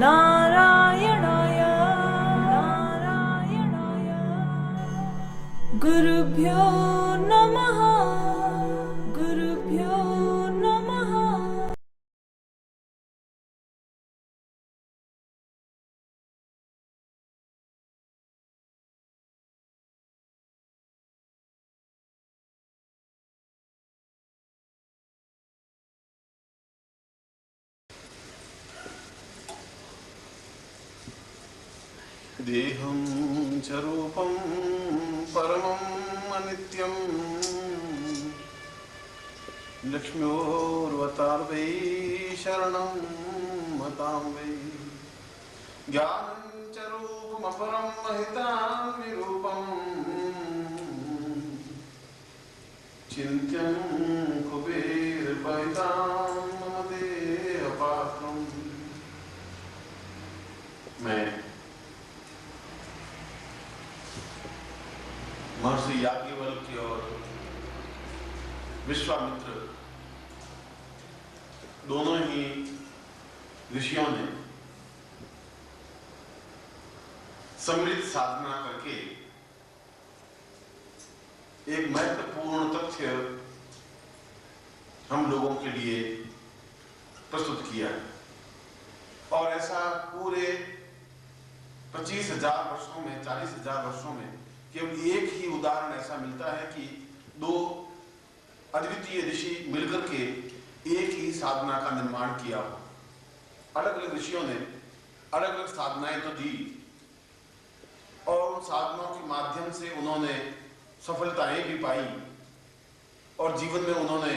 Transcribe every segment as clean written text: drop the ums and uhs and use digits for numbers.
नारायणाय नारायणाय गुरुभ्यो नमः गुरुभ्यो नमः। देहं च रूपं परमम् अनित्यं लक्ष्म्योर्वतार्वै शरणं मतां वै। ज्ञानं च रूपमपरं महितां निरूपं चिन्त्यं कुबेरपैतां मम देहपात्रम्। मैं महर्षि याज्ञवल्क्य और विश्वामित्र दोनों ही ऋषियों ने सम्मिलित साधना करके एक महत्वपूर्ण तथ्य हम लोगों के लिए प्रस्तुत किया है। और ऐसा पूरे 25,000 वर्षों में 40,000 वर्षों में केवल एक ही उदाहरण ऐसा मिलता है कि दो अद्वितीय ऋषि मिलकर के एक ही साधना का निर्माण किया हो। अलग अलग ऋषियों ने अलग अलग साधनाएं तो दी और उन साधनाओं के माध्यम से उन्होंने सफलताएं भी पाई और जीवन में उन्होंने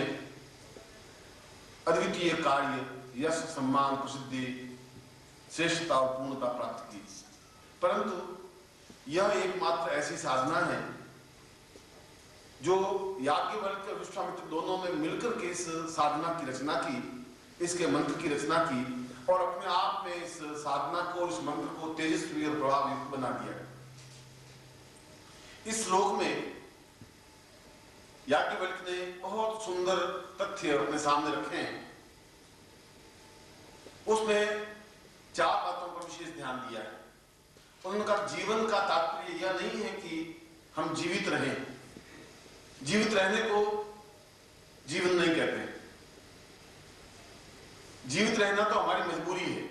अद्वितीय कार्य, यश, सम्मान, प्रसिद्धि, श्रेष्ठता और पूर्णता प्राप्त की। परंतु यह एकमात्र ऐसी साधना है जो याज्ञवल्क्य और विश्वामित्र दोनों ने मिलकर के इस साधना की रचना की, इसके मंत्र की रचना की और अपने आप में इस साधना को, इस मंत्र को तेजस्वी और प्रभावयुक्त बना दिया। इस श्लोक में याज्ञवल्क्य ने बहुत सुंदर तथ्य अपने सामने रखे हैं। उसमें 4 बातों पर विशेष ध्यान दिया है। उनका जीवन का तात्पर्य यह नहीं है कि हम जीवित रहें। जीवित रहने को जीवन नहीं कहते। जीवित रहना तो हमारी मजबूरी है।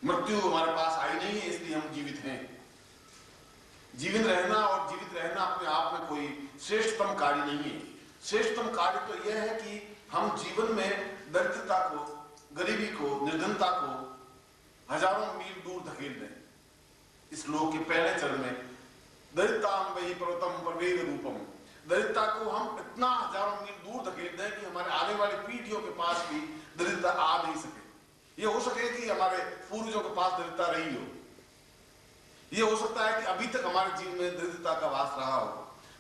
मृत्यु हमारे पास आई नहीं है इसलिए हम जीवित हैं। जीवित रहना और जीवित रहना अपने आप में कोई श्रेष्ठतम कार्य नहीं है। श्रेष्ठतम कार्य तो यह है कि हम जीवन में दरिद्रता को, गरीबी को, निर्धनता को हजारों मील दूर धकेल दें। इस श्लोक के पहले चरण में दरिद्रतां वै पर्वतम प्रवेद रूपम, दरिद्रता को हम इतना हजारों मील दूर धकेल दें कि हमारे आने वाली पीढ़ियों के पास भी दरिद्रता आ नहीं सके। ये हो सके कि हमारे पूर्वजों के पास दरिद्रता रही हो, ये हो सकता है कि अभी तक हमारे जीवन में दरिद्रता का वास रहा हो,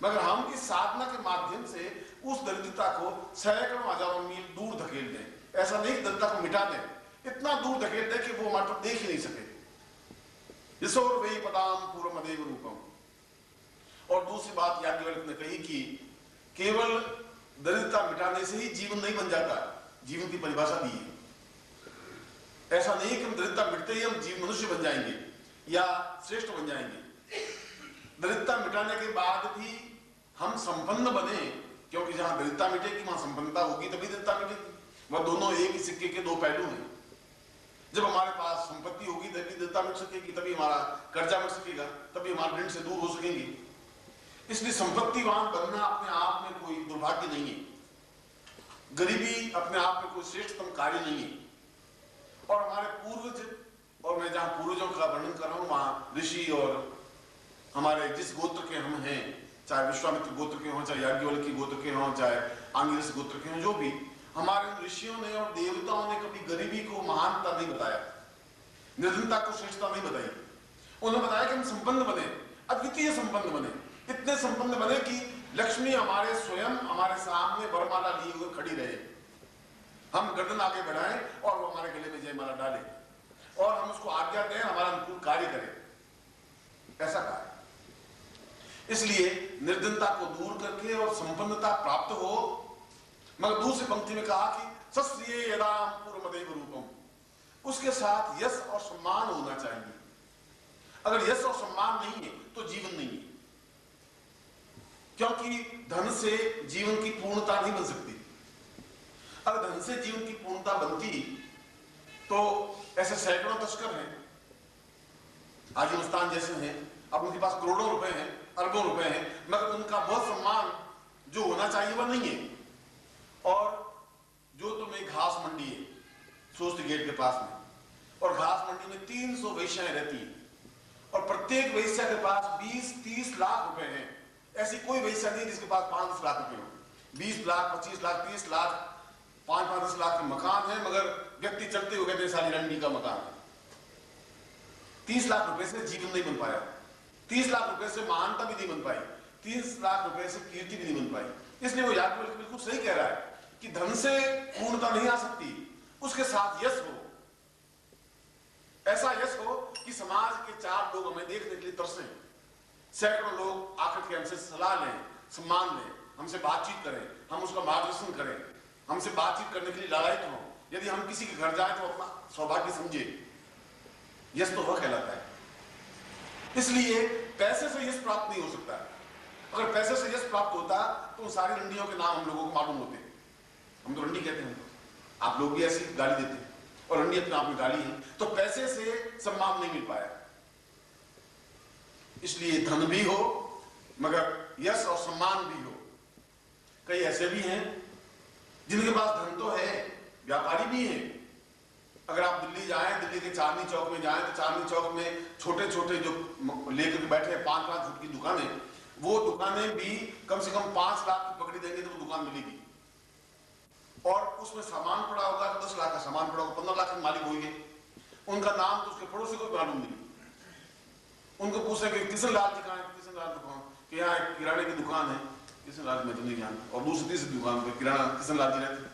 मगर हम इस साधना के माध्यम से उस दरिद्रता को सैकड़ों हजारों मील दूर धकेल दें। ऐसा नहीं कि दरिद्रता को मिटा दें, इतना दूर धकेल दें कि वो हमारे तरफ देख ही नहीं सके। यशोर वै पदाम पूर्वमदेव रूपम। और दूसरी बात याज्ञवल्क्य ने कही कि केवल दरिद्रता मिटाने से ही जीवन नहीं बन जाता। जीवन की परिभाषा दी है। ऐसा नहीं कि हम दरिद्रता मिटते ही हम जीव मनुष्य बन जाएंगे या श्रेष्ठ बन जाएंगे। दरिद्रता मिटाने के बाद भी हम संपन्न बने, क्योंकि जहां दरिद्रता मिटेगी वहां संपन्नता होगी, तभी दरिद्रता मिटेगी। वह दोनों एक ही सिक्के के दो पहलू हैं। जब हमारे पास संपत्ति होगी तभी दरिद्रता मिट सकेगी, तभी हमारा कर्जा मिट सकेगा, तभी हमारे ऋण से दूर हो सकेंगे। इसलिए संपत्तिवान बनना अपने आप में कोई दुर्भाग्य नहीं है। गरीबी अपने आप में कोई श्रेष्ठतम कार्य नहीं है। और हमारे पूर्वज, और मैं जहां पूर्वजों का वर्णन कर रहा हूं वहां ऋषि और हमारे जिस गोत्र के हम हैं, चाहे विश्वामित्र गोत्र के हों, चाहे याज्ञवल्क्य गोत्र के हों, चाहे आंगिरस गोत्र के हों, जो भी हमारे ऋषियों ने और देवताओं ने कभी गरीबी को महानता नहीं बताया, निर्धनता को श्रेष्ठता नहीं बताई। उन्होंने बताया कि हम संपन्न बने, अद्वितीय संपन्न बने, इतने संपन्न बने कि लक्ष्मी हमारे स्वयं हमारे सामने वरमाला लिए हुए खड़ी रहे। हम गर्दन आगे बढ़ाएं और वो हमारे गले में जयमाला डाले और हम उसको आज्ञा दें, हमारा अनुकूल कार्य करें। ऐसा कार्य इसलिए निर्धनता को दूर करके और संपन्नता प्राप्त हो। मगर दूसरी पंक्ति में कहा कि सस्त्रिये यदाम पूर्वमदेव रूपम, उसके साथ यश और सम्मान होना चाहिए। अगर यश और सम्मान नहीं है तो जीवन नहीं है, क्योंकि धन से जीवन की पूर्णता नहीं बन सकती। अगर धन से जीवन की पूर्णता बनती तो ऐसे सैकड़ों तस्कर हैं, हाजी मस्तान जैसे हैं, अब उनके पास करोड़ों रुपए हैं, अरबों रुपए हैं, मगर उनका बहुत सम्मान जो होना चाहिए वह नहीं है। और जो तुम्हें घास मंडी है सोस्ट गेट के पास में, और घास मंडी में 300 वेश्याएं रहती हैं, और प्रत्येक वेश्या के पास 20-30 लाख रुपए हैं। ऐसी कोई वेश्या नहीं जिसके पास 5 लाख रुपए हो। 20 लाख, 25 लाख, 30 लाख, 5-5 लाख के मकान है, मगर व्यक्ति चलते हुए कहते हैं साली रंडी का मकान है। 30 लाख रुपए से जीवन नहीं बन पाया, 30 लाख रुपए से महानता भी नहीं बन पाई, 30 लाख रुपए से कीर्ति भी नहीं बन पाई। इसलिए वो याज्ञवल्क्य बिल्कुल सही कह रहा है कि धन से पूर्णता नहीं आ सकती, उसके साथ यश हो, ऐसा यश हो कि समाज के 4 लोग हमें देखने के लिए तरसें, सैकड़ों लोग आकर के हमसे सलाह लें, सम्मान लें, हमसे बातचीत करें, हम उसका मार्गदर्शन करें, हमसे बातचीत करने के लिए लायक हों। यदि हम किसी के घर जाएं तो अपना सौभाग्य समझे, यश तो वह कहलाता है। इसलिए पैसे से यश प्राप्त नहीं हो सकता। अगर पैसे से यश प्राप्त होता तो उन सारी रंडियों के नाम हम लोगों को मालूम होते। हम तो रंडी कहते हैं, आप लोग भी ऐसी गाली देते हैं, और रंडी अपने आप में गाली है। तो पैसे से सम्मान नहीं मिल पाया। इसलिए धन भी हो मगर यश और सम्मान भी हो। कई ऐसे भी हैं जिनके पास धन तो है, व्यापारी भी हैं। अगर आप दिल्ली जाएं, दिल्ली के चांदनी चौक में जाएं तो चांदनी चौक में छोटे छोटे जो लेकर बैठे हैं 5-5 फुट की दुकानें, वो दुकानें भी कम से कम 5 लाख की पकड़ी देंगे तो वो दुकान मिलेगी। और उसमें सामान पड़ा होगा तो 10 लाख का सामान पड़ा होगा, 15 लाख के मालिक होंगे। उनका नाम तो उसके पड़ोसी को भी मालूम नहीं। उनको पूछेंगे किशन लाल जी कहाँ है, किशन लाल दुकान कि यहाँ एक किराने की दुकान है, किशन लाल में तो नहीं जानता, और दूसरी तीसरी दुकान पे किराना किशन लाल जी रहते।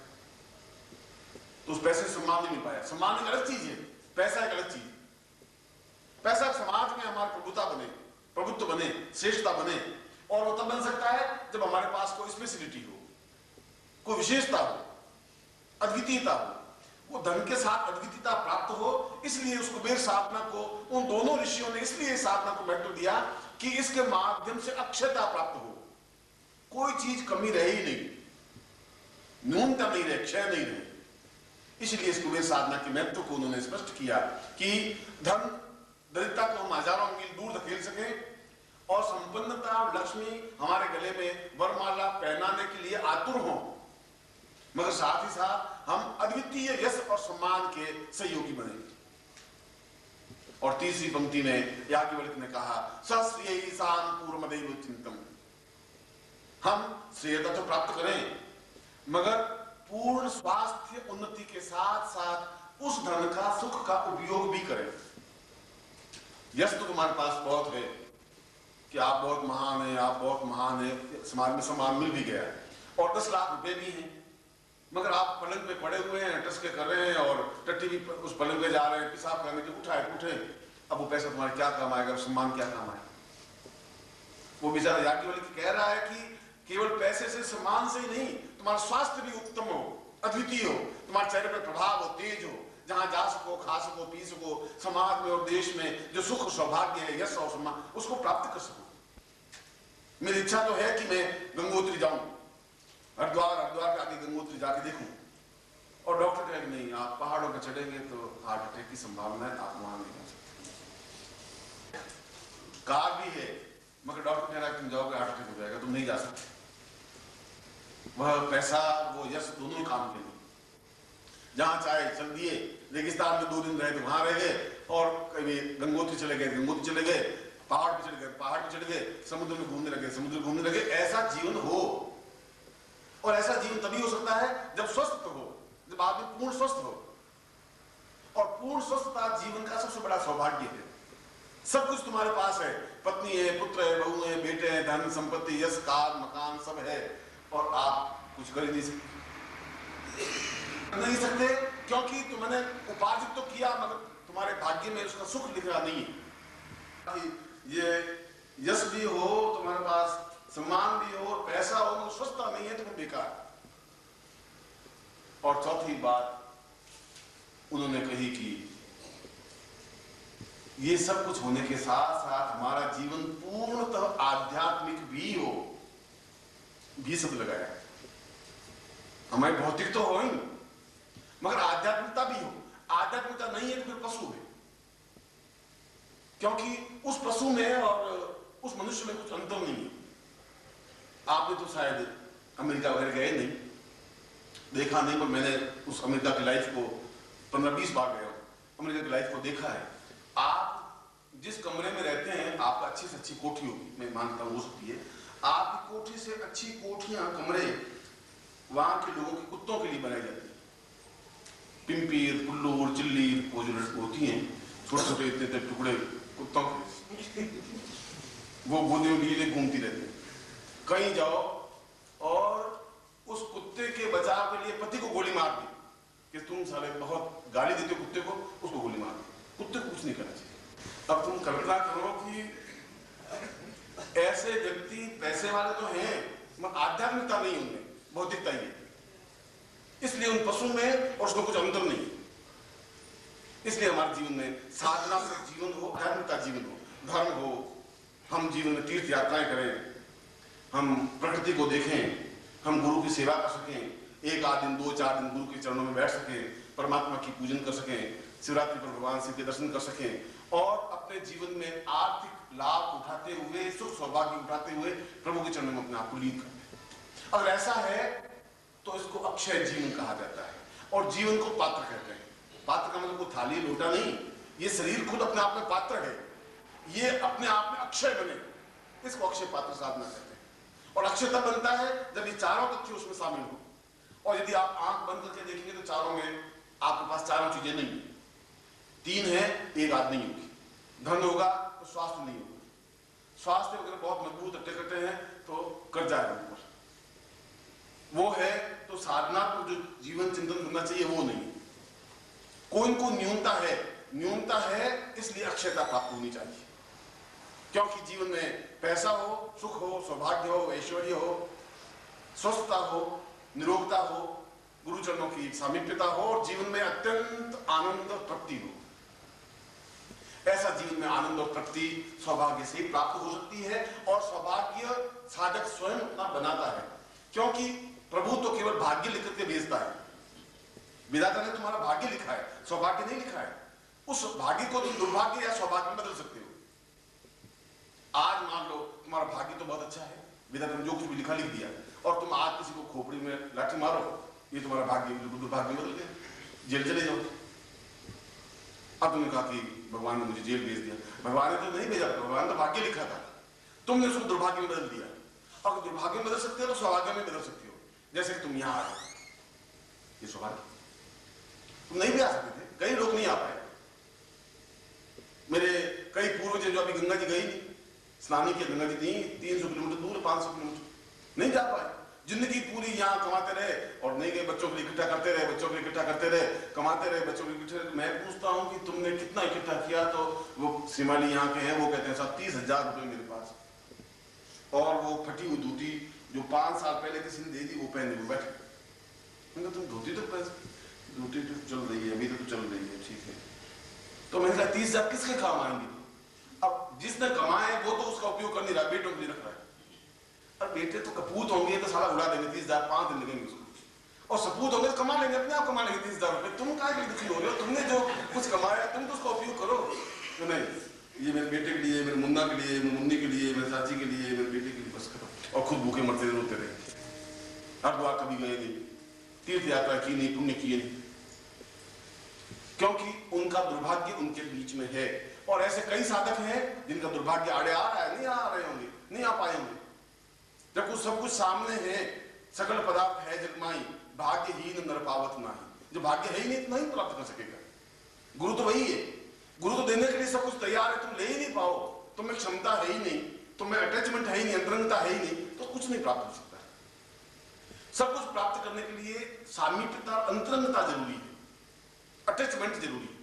तो उस पैसे से सम्मान नहीं मिल पाया। सम्मान एक अलग चीज है, पैसा एक अलग चीज। पैसा समाज में हमारी प्रभुता बने, प्रभुत्व बने, श्रेष्ठता बने, और वो तब बन सकता है जब हमारे पास कोई स्पेशलिटी हो, कोई विशेषता हो, अद्वितीयता हो। वो धन के साथ अद्वितीयता प्राप्त हो, इसलिए उस कुबेर साधना को उन दोनों ऋषियों ने इसलिए इस साधना को महत्व दिया कि इसके माध्यम से अक्षयता प्राप्त हो, कोई चीज कमी रहे ही नहीं, न्यूनता नहीं रहे, क्षय नहीं रहे। इसलिए इस कुबेर साधना के महत्व को उन्होंने स्पष्ट किया कि धन दरिद्रता को हम हजारों मील दूर धकेल सके, और संपन्नता लक्ष्मी हमारे गले में वरमाला पहनाने के लिए आतुर हो, मगर साथ ही साथ हम अद्वितीय यश और सम्मान के सहयोगी बने। और तीसरी पंक्ति में याज्ञवल्क्य ने कहा सश्रेयसां पूर्वमदैव चिंतम, हम श्रेयता तो प्राप्त करें मगर पूर्ण स्वास्थ्य उन्नति के साथ साथ उस धन का, सुख का उपयोग भी करें। यश तो तुम्हारे पास बहुत है कि आप बहुत महान हैं, आप बहुत महान हैं, समाज में सम्मान मिल भी गया है, और 10 लाख रुपए भी हैं, मगर आप पलंग पे पड़े हुए हैं, टसके कर रहे हैं, और टट्टी भी उस पलंग पे जा रहे हैं, पेशाब करने के उठे। अब वो पैसा तुम्हारे क्या काम आएगा, सम्मान क्या काम आएगा? वो बेचारा याज्ञवल्क्य कह रहा है कि केवल पैसे से, सम्मान से ही नहीं, तुम्हारा स्वास्थ्य भी उत्तम हो, अद्वितीय हो, तुम्हारे चेहरे पर प्रभाव हो, तेज हो, जहां जा सको, खा सको, पी सको, समाज में और देश में जो सुख सौभाग्य है, यश और सम्मान, उसको प्राप्त कर सको। मेरी इच्छा तो है कि मैं गंगोत्री जाऊं, हरिद्वार के आगे गंगोत्री जाके देखूं, और डॉक्टर कहे कि नहीं, आप पहाड़ों पर चढ़ेंगे तो हार्ट अटैक की संभावना है, आप वहां नहीं जा सकते। कार भी है मगर डॉक्टर कह रहा है तुम जाओगे हार्ट अटैक हो जाएगा, तुम नहीं जा सकते। वह पैसा, वो यश दोनों ही काम के लिए। जहां चाहे चल दिए, रेगिस्तान में 2 दिन रहे तो वहां रह गए, और कभी गंगोत्री चले गए, गंगोत्री चले गए, पहाड़ पे चले गए, पहाड़ पे चले गए, समुद्र में घूमने लगे, समुद्र घूमने लगे। ऐसा जीवन हो, और ऐसा जीवन तभी हो सकता है जब स्वस्थ हो, जब आदमी पूर्ण स्वस्थ हो, और पूर्ण स्वस्थता जीवन का सबसे बड़ा सौभाग्य है। सब कुछ तुम्हारे पास है, पत्नी है, पुत्र है, बहू है, बेटे हैं, धन संपत्ति, यश, कार, मकान सब है, और आप कुछ कर ही नहीं सकते क्योंकि तुमने उपार्जित तो किया मगर तुम्हारे भाग्य में उसका सुख लिखा नहीं है। ये यश भी हो तुम्हारे पास, सम्मान भी हो, पैसा हो, तो स्वस्थता नहीं है तो बेकार। और चौथी बात उन्होंने कही कि ये सब कुछ होने के साथ साथ हमारा जीवन पूर्णतः आध्यात्मिक भी हो, भी शब्द लगाया। हमारे भौतिक तो हो ही मगर आध्यात्मिकता भी हो। आध्यात्मिकता नहीं है तो फिर पशु है, क्योंकि उस पशु में और उस मनुष्य में कुछ अंतर नहीं है। आपने तो शायद अमेरिका वगैरह गए नहीं, देखा नहीं, पर मैंने उस अमेरिका की लाइफ को 15-20 बार गया हूं, अमेरिका की लाइफ को देखा है। आप जिस कमरे में रहते हैं, आपका अच्छी से अच्छी कोठी होगी, मैं मानता हूं हो सकती है, आपकी कोठी से अच्छी कोठियां, कमरे वहां के लोगों के कुत्तों के लिए बनाई जाती है। पिंपीर, पुल्लूर, चिल्ली, वो जो होती हैं छोटे छोटे इतने टुकड़े कुत्तों के, वो गोदी में लिए घूमती रहती है। कहीं जाओ और उस कुत्ते के बचाव के लिए पति को गोली मार दी कि तुम साले बहुत गाली देते हो कुत्ते को, उसको गोली मार दी। कुत्ते को कुछ नहीं करना चाहिए। अब तुम कल्पना करो कि ऐसे व्यक्ति पैसे वाले तो हैं मगर आध्यात्मिकता नहीं उनमें, भौतिकता ही है। इसलिए उन पशु में और उसमें कुछ अंतर नहीं है। इसलिए हमारे जीवन में साधना से जीवन हो, आध्यात्मिकता जीवन हो, धर्म हो, हम जीवन में तीर्थ यात्राएं करें, हम प्रकृति को देखें, हम गुरु की सेवा कर सकें, 1 दिन 2-4 दिन गुरु के चरणों में बैठ सकें, परमात्मा की पूजन कर सकें, शिवरात्रि पर भगवान शिव के दर्शन कर सकें और अपने जीवन में आर्थिक लाभ उठाते हुए, सुख सौभाग्य उठाते हुए प्रभु के चरणों में अपने आप को लीन करते हैं। अगर ऐसा है तो इसको अक्षय जीवन कहा जाता है और जीवन को पात्र कहते हैं। पात्र का मतलब कोई थाली लोटा नहीं, ये शरीर खुद अपने आप में पात्र है, ये अपने आप में अक्षय बने, इसको अक्षय पात्र साधना कहते हैं। और अक्षय तब बनता है जब ये चारों तथ्य उसमें शामिल हो। और यदि आप आंख बंद करके देखेंगे तो चारों में आपके पास चारों चीजें नहीं है। 3 है, 1 आध नहीं होगी। धन होगा तो स्वास्थ्य नहीं होगा, स्वास्थ्य वगैरह बहुत मजबूत अट्टे कट्टे हैं तो कर्जा है ऊपर, वो है तो साधनात्मक जो जीवन चिंतन करना चाहिए वो नहीं। कोई को न्यूनता है, न्यूनता है इसलिए अक्षयता प्राप्त होनी चाहिए, क्योंकि जीवन में पैसा हो, सुख हो, सौभाग्य हो, ऐश्वर्य हो, स्वस्थता हो, निरोगता हो, गुरुचरणों की सामीप्यता हो और जीवन में अत्यंत आनंद और तृप्ति हो। ऐसा जीवन में आनंद और तृप्ति सौभाग्य से प्राप्त हो सकती है और सौभाग्य साधक स्वयं अपना बनाता है, क्योंकि प्रभु तो केवल भाग्य लिख के भेजता है। विधाता ने तुम्हारा भाग्य लिखा है, सौभाग्य नहीं लिखा है। उस भाग्य को तुम दुर्भाग्य या सौभाग्य में बदल सकते हो। आज मान लो तुम्हारा भाग्य तो बहुत अच्छा है, विधाता ने जो कुछ भी लिखा लिख दिया, और तुम आज किसी को खोपड़ी में लाठी मारो, ये तुम्हारा भाग्य दुर्भाग्य में बदल गया, जेल चले जाओ। अब तुमने कहा कि भगवान ने मुझे जेल भेज दिया, भगवान ने तो नहीं भेजा, भगवान ने तो भाग्य लिखा था, तुमने उसको दुर्भाग्य में बदल दिया। और दुर्भाग्य में बदल सकते हो तो सौभाग्य में बदल सकते हो। जैसे कि तुम यहाँ आए, ये सौभाग्य, तुम नहीं भी आ सकते थे, कई लोग नहीं आ पाए। मेरे कई पूर्वज जो अभी गंगा जी गई नहीं, स्नानी की गंगा जी नहीं, 300 किलोमीटर दूर, 500 किलोमीटर नहीं जा पाए। जिंदगी पूरी यहाँ कमाते रहे और नहीं गए, बच्चों के लिए इकट्ठा करते रहे, बच्चों के लिए इकट्ठा करते रहे, कमाते रहे, बच्चों के लिए इकट्ठा। मैं पूछता हूँ कि तुमने कितना इकट्ठा किया, तो वो सिमाली यहाँ के हैं, वो कहते हैं साहब 30,000 रुपए मेरे पास, और वो फटी हुई धोती जो 5 साल पहले किसी ने दे दी वो पहने हुए बैठे। मैंने तुम धोती तो धोती तो चल रही है, अभी तो चल रही है, ठीक है। तो मैंने कहा 30,000 किसके काम आएंगे? अब जिसने कमाए वो तो उसका उपयोग कर नहीं रहा, बेटों के लिए रख रहा है। और बेटे तो कपूत होंगे तो साला उड़ा देंगे, 30,000 5 दिन लगेंगे उसको, और सपूत होंगे तो कमा लेंगे, अपने आप कमा लेंगे 30,000 रुपए। तुम क्या दुखी हो रहे हो? तुमने जो कुछ कमाया तुम तो उसका उपयोग करो। तो नहीं, ये मेरे बेटे के लिए, मेरे मुन्ना के लिए, मेरी मुन्नी के लिए, मेरे चाची के लिए, मेरे बेटे के लिए, बस करो। और खुद भूखे मरते रोते रहे। हरिद्वार कभी गए नहीं, तीर्थ यात्रा की नहीं, पुण्य किए नहीं, क्योंकि उनका दुर्भाग्य उनके बीच में है। और ऐसे कई साधक हैं जिनका दुर्भाग्य आड़े आ रहा है, नहीं आ रहे होंगे, नहीं आ पाए होंगे। जब कुछ सब कुछ सामने है, सकल पदार्थ है जगमाई, भाग्यहीन नर पावत नाही। जो भाग्य है ही नहीं तो नहीं प्राप्त कर सकेगा। गुरु तो वही है, गुरु तो देने के लिए सब कुछ तैयार है, तुम ले ही नहीं पाओ, तुम्हें क्षमता है ही नहीं, तुम्हें अटैचमेंट है ही नहीं, अंतरंगता है ही नहीं, तो कुछ नहीं प्राप्त हो सकता। सब कुछ प्राप्त करने के लिए सामीप्यता, अंतरंगता जरूरी है, अटैचमेंट जरूरी है।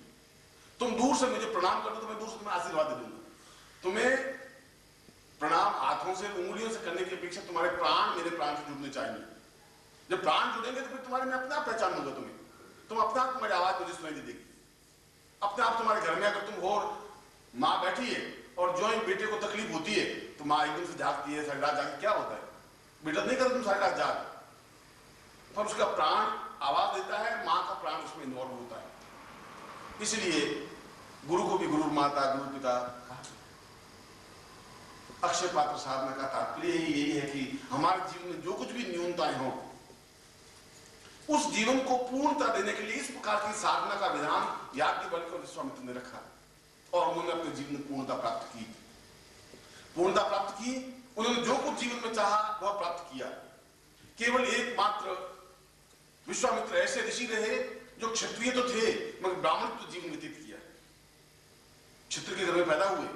तुम दूर से मुझे प्रणाम कर दो तो मैं दूर से तुम्हें आशीर्वाद दे दूंगा। तुम्हें प्रणाम हाथों से, उंगलियों से करने की अपेक्षा तुम्हारे प्राण मेरे प्राण से जुड़ने चाहिए। जब प्राण जुड़ेंगे तो फिर तुम्हारे मैं अपना पहचान लूंगा तुम्हें। तुम अपने आप तुम्हारी आवाज मुझे सुनाई नहीं देगी। अपने आप तुम्हारे घर में अगर तुम हो, माँ बैठी है और जो ही बेटे को तकलीफ होती है तो माँ एकदम से जागती है, सारी रात जागती, क्या होता है? बेटा नहीं करता तुम सारी रात जाग, पर उसका प्राण आवाज देता है, माँ का प्राण उसमें इन्वॉल्व होता है। इसलिए गुरु को भी गुरु माता गुरु पिता। अक्षय पात्र साधना का तात्पर्य ही यही है कि हमारे जीवन में जो कुछ भी न्यूनताएं हो, उस जीवन को पूर्णता देने के लिए इस प्रकार की साधना का विधान याज्ञवल्क्य और विश्वामित्र ने रखा और उन्होंने अपने जीवन में पूर्णता प्राप्त की। पूर्णता प्राप्त की, उन्होंने जो कुछ जीवन में चाहा वह प्राप्त किया। केवल एकमात्र विश्वामित्र ऐसे ऋषि रहे जो क्षत्रिय तो थे मगर ब्राह्मण तो जीवन व्यतीत किया। क्षत्रिय के घर में पैदा हुए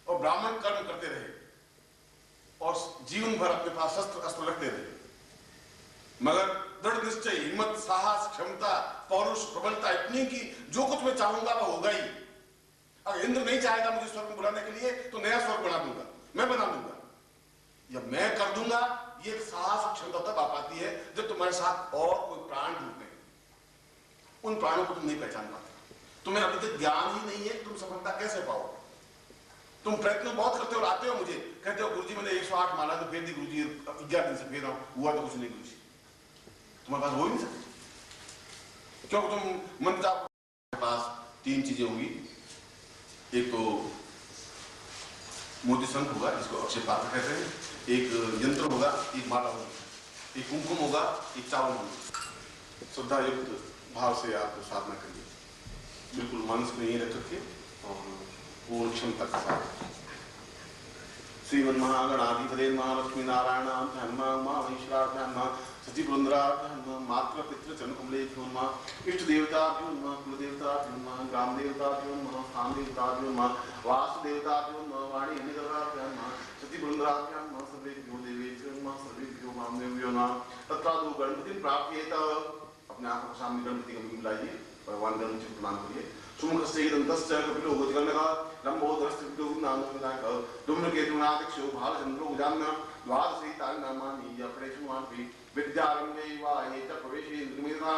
और ब्राह्मण कर्म करते रहे और जीवन भर अपने पास शस्त्र अस्त्र रखते रहे, मगर दृढ़ निश्चय, हिम्मत, साहस, क्षमता, पौरुष, प्रबलता इतनी कि जो कुछ मैं चाहूंगा वह होगा ही। अगर इंद्र नहीं चाहेगा मुझे स्वर्ग में बुलाने के लिए तो नया स्वर्ग बना दूंगा, मैं बना दूंगा, या मैं कर दूंगा। ये साहस और क्षमता तब आ पाती है जब तुम्हारे साथ और कोई प्राण जुड़ते हैं। उन प्राणों को तुम नहीं पहचान पाते, तुम्हें अभी तक ज्ञान ही नहीं है, तुम सफलता कैसे पाओगे? तुम प्रयत्न बहुत करते हो और आते हो मुझे कहते हो गुरुजी मैंने 108 माला तो फेर दी गुरुजी, 11 दिन से फेर रहा हूं, हुआ तो कुछ नहीं गुरुजी। तुम्हारे पास हो ही नहीं सकते क्योंकि तुम मंत्र के पास 3 चीजें होंगी। एक तो मोती शंख होगा जिसको अक्षय पात्र कहते हैं, एक यंत्र होगा, एक माला होगी, एक कुमकुम होगा, एक चावल होगा। श्रद्धा युक्त भाव से आप साधना करिए, बिल्कुल मानस में यही रख करके और पूर्ण क्षमता के साथ। श्रीमन महागणाधिपते महालक्ष्मी नारायण ध्यान सचिव मात्र पितृ चरणकमले इष्ट देवता कुल देवता ग्राम देवता स्थान देवता वास देवता वाणी सचिव सर्वेभ्यो देवेभ्यो सर्वेभ्यो मामदेव्यो नमः। तत्रादौ गणपति प्राप्येत, अपने आंखों के सामने गणपति का मुख मिलाइए, भगवान गणपति को प्रणाम करिए। सुमुखस्य दन्तस्य कपिलो भुजगणः लंबोदरस्य नामो विनायक धूम्रकेतुनादिक्षो भालचंद्रो उजान्य द्वादशैतानि नामानि यप्रेषुमापि विद्यारण्ये वा ये च प्रवेशे निर्मिता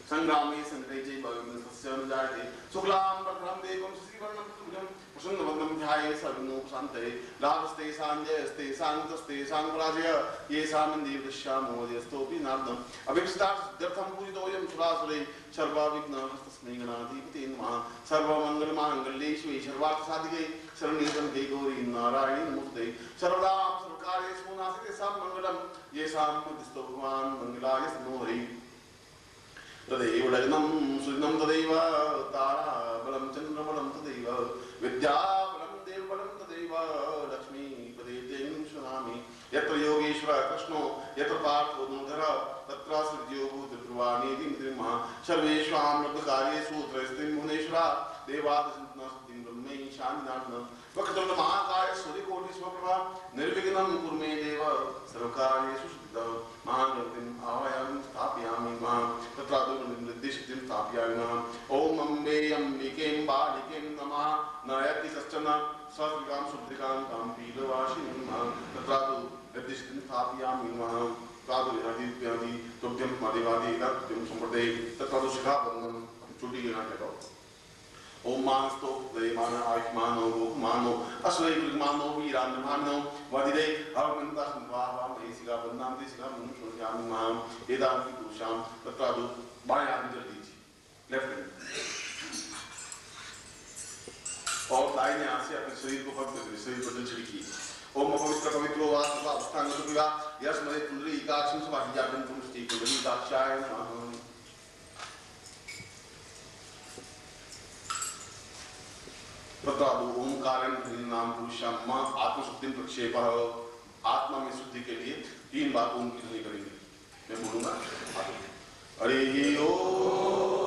संग्रामे संकटे च भविष्यस्य न जायते शुक्लां वरदं देवं शशिवर्णं चतुर्भुजं प्रसन्नवदनं ध्यायेत् सर्वविघ्नोपशान्तये लाभस्ते साञ्जयस्ते शान्तस्ते शान्तराजय येषामन्दिर दश्यामोदयस्तोऽपि नार्दम् अभिष्टार्थं पूजितोऽयं सुरासुरैः सर्वविघ्नहस्तस्मै गणाधिपते नमः। सर्वमङ्गलमाङ्गल्ये शिवे सर्वार्थसाधिके शरण्ये गौरी नारायणी नमोस्तुते। सर्वदा सर्वकार्येषु नास्ति तेषां मङ्गलं येषां मध्यस्थो भगवान् मङ्गलाय स्तनो हरिः। तदैव लग्नं सुदिनं तदैव ताराबलं चन्द्रबलं तदैव विद्याबलं देवबलं तदैव लक्ष्मीपदे तेन शृणामि। यत्र योगेश्वर कृष्णो यत्र पार्थो धनुर्धरः तत्र सृज्यो भूतध्रुवानीति मतिर्मः। सर्वेषां लब्धकार्येषु त्रयस्त्रिं भुवनेश्वरा देवादशन्ति ब्रह्मै शान्तिनाथः। वक्रतुण्ड महाकाय सूर्यकोटिसमप्रभा निर्विघ्नं कुरु मे देव सर्वकार्येषु सिद्धः। महागणपतिं आवाहयामि स्थापयामि मां तत्रादौ निर्दिष्टिं स्थापयामि मां। ओम अम्बे अम्बिकें बालिकें नमः। नयति कश्चन स्वस्तिकां शुद्धिकां तां पीलवासिनीं मां तत्रादौ निर्दिष्टिं स्थापयामि मां। तत्रादौ यदि तुभ्यं मदेवादि तत्भ्यं संप्रदे तत्रादौ शिखाबन्धनं चुटी लेना लगाओ। ओम मानस्तो देवान आयुष्मानो गोमानो अश्वैर्मानो वीरान्मानो वदिदे अवमन्ता संवाहा महेशिका बन्नाम देशिका मनुष्यामि मां एदानि पुरुषां तत्रादु बाएं हाथ में जल दीजिए, लेफ्ट हैंड, और दाहिने हाथ से अपने शरीर को पकड़ कर शरीर पर जल छिड़किए। ओम पवित्र पवित्रो वा सर्वा अष्टांग सुविगा यस्मरे पुंडरी एकाक्षं समाधि जागरण पुष्टि कुंडली दाक्षाय नमः। तत्रादु ओंकारेण नाम पुरुषम आत्मशुद्धि प्रक्षेप, आत्मा में शुद्धि के लिए 3 बार ओम की ध्वनि करेंगे। मैं बोलूंगा हरि ओम।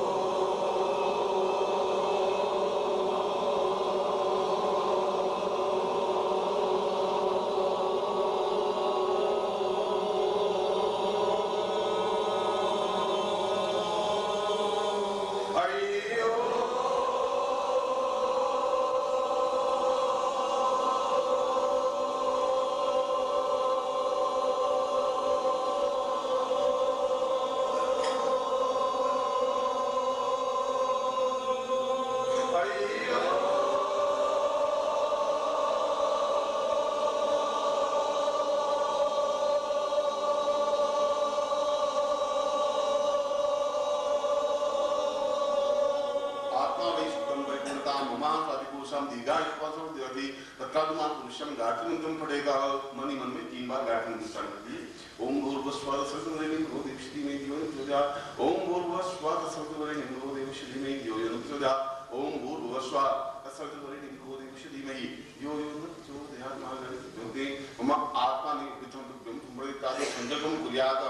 पुरुषम दीर्घायुष्मान देवती तत्कालुमान पुरुषम गायत्री मंत्र पढ़ेगा मन ही मन में 3 बार गायत्री मंत्र उच्चारण कीजिए। ओम भूर्भुवस्सुः तत्सवितुर्वरेण्यं भर्गो देवस्य धीमहि धियो यो न प्रचोदयात्। ओम भूर्भुवस्सुः तत्सवितुर्वरेण्यं भर्गो देवस्य धीमहि धियो यो न प्रचोदयात्। ओम भूर्भुवस्सुः तत्सवितुर्वरेण्यं भर्गो देवस्य धीमहि धियो यो न प्रचोदयात्। महागणपति मम आत्मानि विचमतुभ्यं तुम्बरितादि संकल्पं कुर्यात्।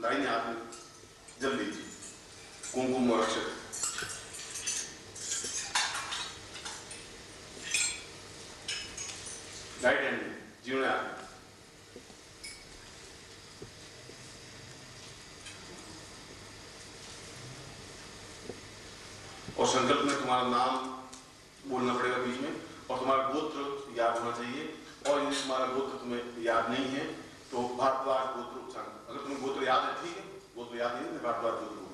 दाहिने हाथ में जल लीजिए कुमकुम और अक्षत राइट हैंड में जीवन हाथ में और संकल्प में तुम्हारा नाम बोलना पड़ेगा बीच में और तुम्हारा गोत्र याद होना चाहिए। और यदि तुम्हारा गोत्र तुम्हें याद नहीं है तो भारद्वाज गोत्र उच्चारण। अगर तुम्हें गोत्र याद है ठीक है, गोत्र याद नहीं है भारद्वाज गोत्र बोलो।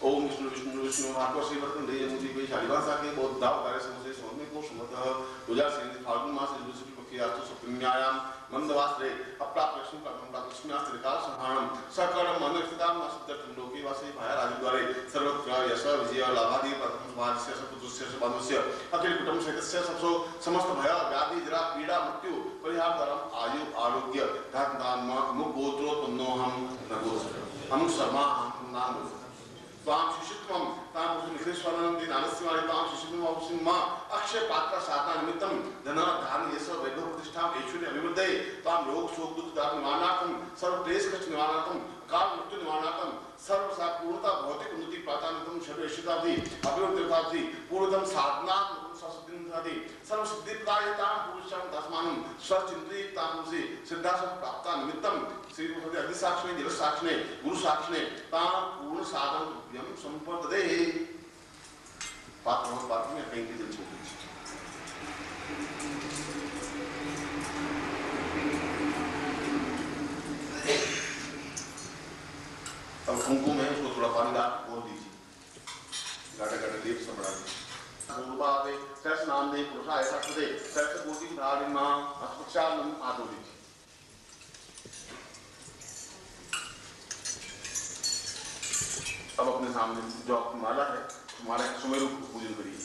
ओम विष्णु विष्णु विष्णु आपको श्री वर्तन दे मुझे कोई शालिवास आके बहुत दाव कार्य से मुझे सोने को सुमतः पूजा से फाल्गुन मास से दूसरी पक्षी आतो सप्तम्यायाम मंदवास्त्रे अप्राप्त लक्ष्मी का लक्ष्म्यास्त्रे काल संहारम सकलम मनस्थिताम नसिद्धं लोके वासे भाया राजद्वारे सर्वत्र यश विजय लाभादि प्रथम समाजस्य सपुत्रस्य सबाधस्य अखिल कुटुंब सहितस्य सबसो समस्त भय व्याधि जरा पीड़ा मृत्यु परिहार धर्म आयु आरोग्य धन दान मुख गोत्रोत्पन्नो हम न गोत्र हम शर्मा हम नाम ताम शिष्यत्वम ताम पुरुषनिखेश्वरं दिनानस्यमानि ताम शिष्यत्वम अवसिम्मा अक्षय पात्र साधना निमित्तम धन धान यश वैभव प्रतिष्ठा ऐश्वर्य अभिवृद्धये ताम योग शोक दुख दान निवारणार्थम सर्व क्लेश कष्ट निवारणार्थम काल मृत्यु निवारणार्थम सर्व पूर्णता भौतिक उन्नति प्राप्तार्थम सर्व ऐश्वर्यादि अभिवृद्धिर्थादि पूर्णतम साधना ससिद्धिर्थादि सर्व सिद्धिप्रदायतां पुरुषं तस्मानं स्वचिंतयितां पुरुषे सिद्धासं प्राप्ता निमित्तम श्री गुरुदेव अग्नि साक्षिणे जल साक्षिणे गुरु साक्षिणे तां पूर्ण साधन यम संपदे पात्र में कहीं भी जल छोड़ अब कुमकुम है उसको थोड़ा पानी डाल बोल दीजिए गाढ़ा गाढ़ा लेप से बढ़ा दीजिए पूर्वादे सर्स नाम दे पुरुषा ऐसा खुदे सर्स कोटि धारिण मां अस्पक्षालम आदो दीजिए। अब अपने सामने जो आपकी माला है तुम्हारे सुमेरु को पूजन करिए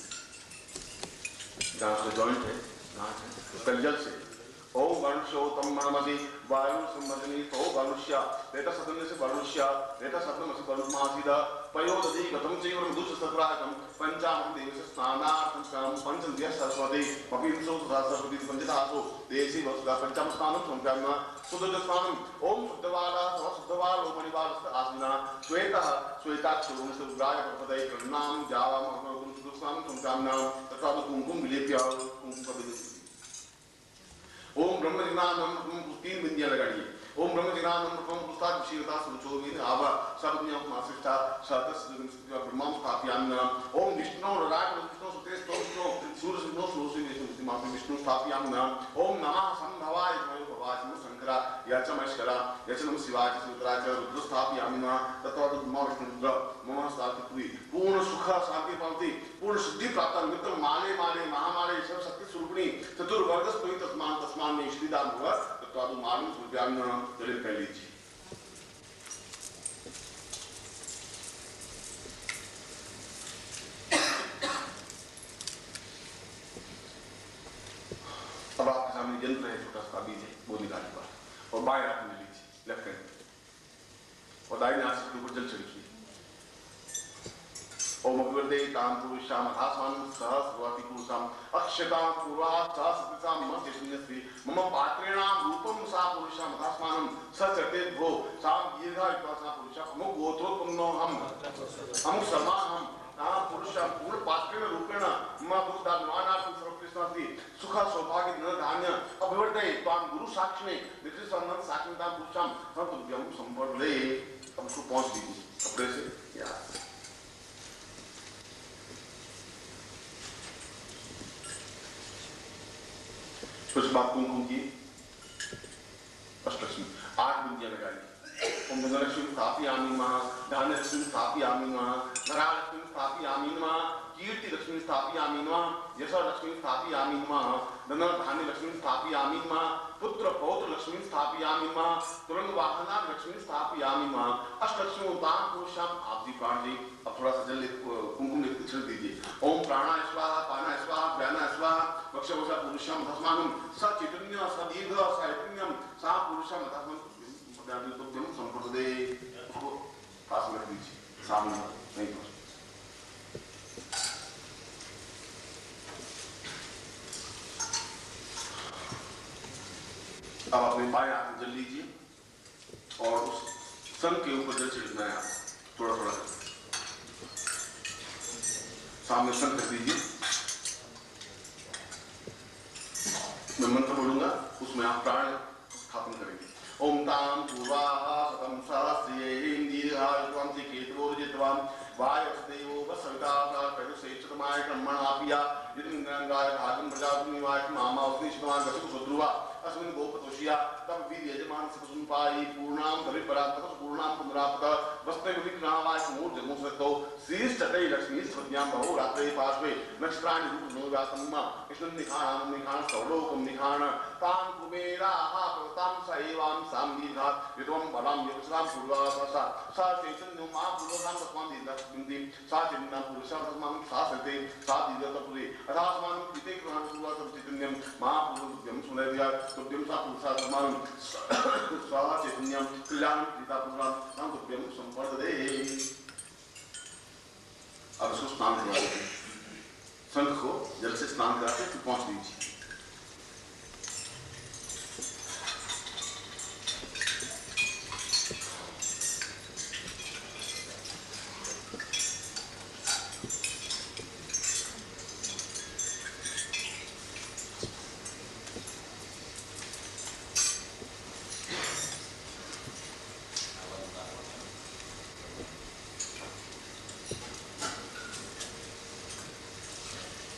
जहाँ से जॉइंट है गांठ है कलजल से ओम वरुष्यो तम मनमति वायु संवर्धनी तो वरुष्या रेता सदन से वरुष्या रेता सदन से वरुमासीदा पयोदधि गतम चैव मधुच सत्राकम पंचामृत देवस्य स्नानार्थं कर्म पंचन्द्रिय सरस्वती पवित्रो सरस्वती पंचदासो देसी वसुदा पंचम स्नानं संक्रम्य सुदुज स्नानं ओम शुद्धवाला शुद्धवालो मणिवालस्त आसना श्वेतः श्वेताक्षरों से उग्राय प्रपदये प्रणाम जावाम गुरु शुद्ध स्नानं संक्रम्य तथा कुमकुम विलेप्य कुमकुम पवित्र ओम ब्रह्म जिनानम तीन बिंदियां लगाइए। ओम ब्रह्म जिनानम पुस्ताद विशीलता सुचोविन आवा सबनियम मासिष्ठा सातस ब्रह्मम स्थापयामि। ओम विष्णु राग विष्णु सुते स्तोष्णो सूर्य विष्णु सूर्य विष्णु मापि विष्णु स्थापयामि। ओम नमः संभवाय भवाय शंकरा यचमश्करा यचनम शिवाय सुतराज रुद्र स्थापयामि। तत्वाद ब्रह्म विष्णु रुद्र मम स्थापितुहि पूर्ण सुख शांति प्राप्ति पूर्ण सिद्धि प्राप्त निमित्त माले माले महामाले सब शक्ति स्वरूपिणी चतुर्वर्ग स्तोहि तस्मान तस्मान में श्रीदान हुआ तत्वाद मालूम सूर्याग्न दलित कर लीजिए। अब आपके सामने यंत्र है छोटा सा बीज है वो निकाल पर और बाएं हाथ में लीजिए लेफ्ट हैंड और दाहिने हाथ से ऊपर जल छिड़किए। ओम अभिवृद्धे ताम पुरुषाम आसमान सहस्रवती पुरुषाम अक्षतां पूर्वात् सहस्रतां मध्यशून्यस्ति मम पात्रेणां रूपं सा पुरुषाम आसमानं सचते भो साम दीर्घायुता सा पुरुषाम मम गोत्रोत्पन्नो हम समाहम तां पुरुषां पूर्ण पात्रेण रूपेण मम बुद्धात्मानां सर्वकृष्णास्ति सुख सौभाग्य धन धान्य अभिवृद्धे तां गुरु साक्षिणे नित्यसन्नं साक्षितां पुरुषां सर्वभ्यं संपदे। अब उसको पहुंच दीजिए कपड़े से या कुछ बात कुमकुम की अष्टलक्ष्मी 8 बिंदियां लगाई। ओम धनलक्ष्मी स्थापयामि नमः धान्यलक्ष्मी स्थापयामि नमः धरालक्ष्मी स्थापयामि नमः कीर्तिलक्ष्मी स्थापयामि नमः यशलक्ष्मी स्थापयामि नमः धन धान्य लक्ष्मी स्थापयामि नमः पुत्र पौत्र लक्ष्मी स्थापयामि नमः तुरंग वाहना लक्ष्मी स्थापयामि नमः अष्टलक्ष्मी उदान पुरुषाम आप जी पाठ जी। अब थोड़ा सा जल कुमकुम छिड़क दीजिए। ओम प्राणा स्वाहा पाना स्वाहा व्याना स्वाहा वक्षवसा पुरुषम तस्मानं स चैतन्य स दीर्घ स चैतन्यम सा पुरुषम तस्मानं तुभ्यम संप्रदे पास में दीजिए सामने नहीं तो अब अपने बाएं हाथ में जल लीजिए और उस सन के ऊपर जल छिड़कना है। थोड़ा थोड़ा सामने सन कर दीजिए। मैं मंत्र बोलूंगा, उसमें आप प्राण स्थापन करेंगे। ओम ताम पूर्वाहा सतम सहस्रेण दीर्घायुत्वं केतवोर्जित्वं वायुस्देवो वसविता करुसेचतमाय ब्रह्मणापिया यदिन्द्रांगाय भागं प्रजापतिनिवाय मामा उष्णिष्ठवान् गसु सुध्रुवा अस्मिन् गोपतोषिया तब वीर यजमान सपसुनपाई पूर्णाम कविपरा तपस पूर्णाम पुनरापद वस्ते विक्रावाय समूर्ध जगुसतो शीर्षते लक्ष्मी सद्यां बहु रात्रे पार्श्वे नक्षत्राणि रूपनोगातम्मा कृष्णं निखाणं निखाण सौलोकं निखाण तां कुबेराः प्रतां सैवां सां दीर्घात् यत्वं बलां यवस्रां पूर्वासा सा चैतन्यो मा पूर्वसां तस्मां दीर्घात्मिन्ति सा चैतन्यं पुरुषां तस्मां सा सते सा दीर्घतपुरे अथास्मानं कृते कृतं पूर्वासं चैतन्यं मा पूर्वं सुनैर्या तुभ्यं सा पुरुषा तस्मानं स्वाहा चैतन्यं कल्याणं कृता पुरुषां तां तुभ्यं संवर्धते। अब इसको स्नान करवाते हैं। शंख को जल से स्नान कराते फिर पहुंच दीजिए।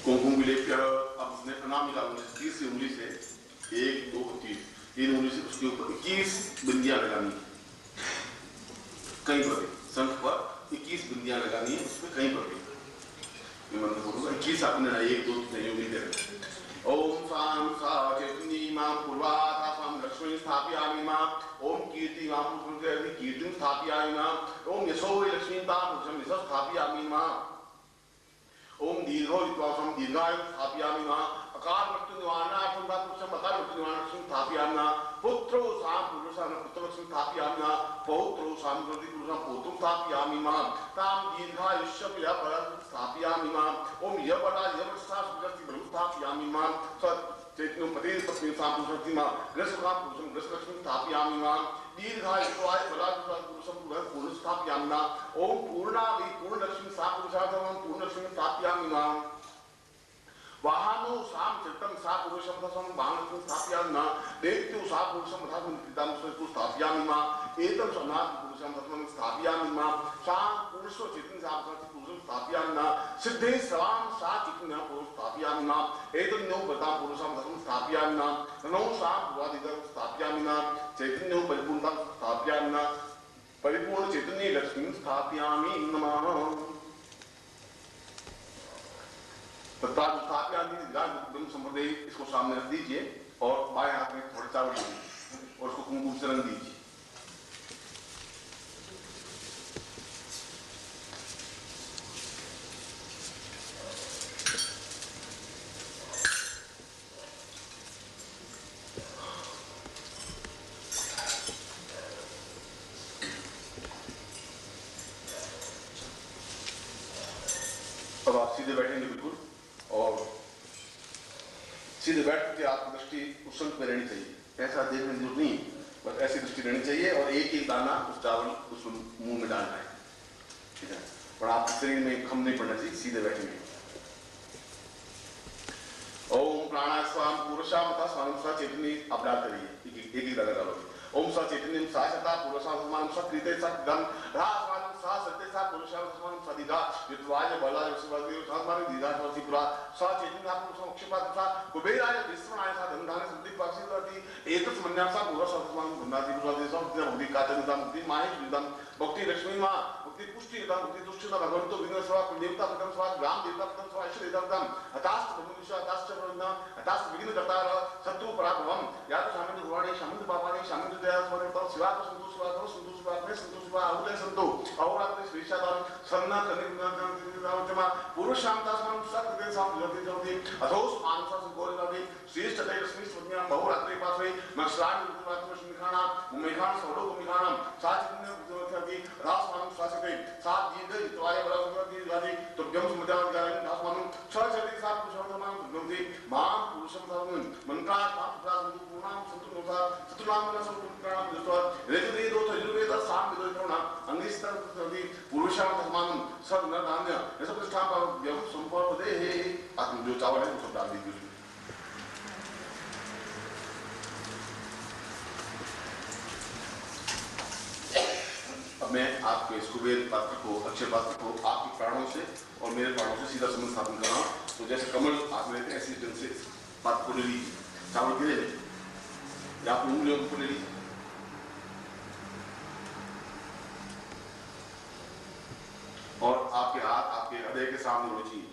कुमकुम विलेप्य अब उसने प्रणाम मिला तीसरी उंगली से 1 2 3 तीन उंगली से उसके ऊपर 21 बिंदियां लगानी है कहीं पर भी। शंख पर 21 बिंदियां लगानी है उसमें कहीं पर भी। मैं मंत्र बोलूंगा 21 आपने 1 2 3 उंगली दे ओम साम सा चैतन्य मां पूर्वाथा साम लक्ष्मी स्थापयामि मां ओम कीर्ति मां पुरुषे कीर्तिं स्थापयामि मां ओम यशो लक्ष्मी तां पुरुषं यशो स्थापयामि मां ओम दीर्घो विश्वासम दीर्घायु स्थापयामि मां अकाल मृत्यु निवारणार्थं पुरुषम अकाल मृत्यु निवारणार्थं स्थापयामि मां पुत्रो साम पुरुषं पुत्रलक्ष्मी स्थापयामि मां पौत्रो साम पुरुषं पौत्रं स्थापयामि मां ताम दीर्घायुष्य परं स्थापयामि मां ओम यवरा यवसा सुरति ब्रह्म स्थापयामि मां चैतन्य पति पत्नी साम पुरुषं मां ग्रसकाम पुरुषं ग्रसलक्ष्मी स्थापयामि मां दीर्घायुष्वाय बलादुषा पुरुषं पूर्ण स्थापयामि मां ओम पूर्णावि पूर्ण लक्ष्मी सा पुरुषार्थं पूर्ण लक्ष्मी स्थापयामि मां वाहनो साम चित्तं सा पुरुषं तस्मं वाहनं स्थापयामि मां देत्यो सा पुरुषं तस्मं कृतं स्वस्तु स्थापयामि मां एतं समात् पुरुषं तस्मं स्थापयामि मां सा पुरुषो चित्तं सा पुरुषं स्थापयामि मां सिद्धे सवां सा चित्तं पुरुषं स्थापयामि मां एतं नो बता पुरुषं तस्मं स्थापयामि मां नौ सा भवादिदं स्थापयामि मां चैतन्यो परिपूर्णं स्थापयामि मां परिपूर्ण चैतन्य लक्ष्मी स्थापयामि नमः। संप्रदाय इसको सामने रख दीजिए और बाएं हाथ में थोड़ा चावल लीजिए और उसको कुमकुम से रंग दीजिए। अब आप सीधे बैठेंगे बिल्कुल और सीधे बैठ के आपकी दृष्टि उस शंख पे रहनी चाहिए। ऐसा देखने की जरूरत नहीं, बस ऐसी दृष्टि रहनी चाहिए और एक एक दाना उस चावल उस मुंह में डालना है, ठीक है। और आपके शरीर में खम नहीं पड़ना चाहिए, सीधे बैठेंगे। ओम प्राणाय स्वाम पुरुषाम तथा स्वाम सा चैतन्य आप डालते रहिए, एक एक दाना डालोगे। ओम सा चैतन्य सा सता पुरुषाम स्वाम सा कृते सा गम रा स्वाम सा सत्य सा पुरुषाम स्वाम सदिदा विद्वाय बलाय शिवादेव सामान्य दीदा शिवपुरा सा चैतन्य पुरुषाम क्षिपात सा कुबेराय विश्वनाय सा धनधान्य समृद्धि पाक्षिकति एकस मन्याम सा पुरुषाम स्वाम गुणादि पुरुषादि सब मुक्ति काचनता मुक्ति माय विदम भक्ति लक्ष्मी मां मुक्ति पुष्टि विदम मुक्ति दुष्टता भगवंतो विघ्न सेवा कुलदेवता पदम स्वा ग्राम देवता पदम स्वा ईश्वर देवताम अतास्त ब्रह्मविश्व अतास्त ब्रह्म अतास्त विघ्न कर्तार शत्रु पराभवम या तो शामिल गुवाणी शामिल बाबाणी शामिल दया स्वरूप शिवा तो संतोष शिवा तो संतोष शिवा में संतोष शिवा उदय संतो अहोरात्र श्रीशादान सन्ना कनिमा पुरुषाम तास्मन सत साथ जल्दी जल्दी अथोस मानसा से गोल जल्दी श्रेष्ठ तय रश्मि स्वज्ञा बहुरात्रि पासे मक्षरान गुरुवात में शुमिखाना मुमेखान सोलो गुमिखाना साच पुण्य जल्दी रास मानम शासके सात दीर्घ इतवाय बड़ा जल्दी जल्दी तो व्यम समुदाय गायन रास मानम छह जल्दी सात पुरुषोत्तम जल्दी मां पुरुषम धर्मन मनका पाप प्राण पूर्णाम संतुलोका सतुनाम न संतुलाम दृष्टवा रेजदे दो तजुर्वेद साम विदोषणा अंगिस्तर जल्दी पुरुषम धर्मानम सब न धान्य ये सब प्रतिष्ठा पर व्यम संपदे है आत्म जो चावल है वो सब डाल दीजिए। मैं आपके इस कुबेर पात्र को अक्षय पात्र को आपके प्राणों से और मेरे प्राणों से सीधा संबंध स्थापन कर रहा हूँ। तो जैसे कमल आप लेते हैं ऐसी ढंग से पात्र को ले लीजिए, चावल गिरे या आप उंगलियों को ले लीजिए और आपके हाथ आपके हृदय के सामने होने चाहिए,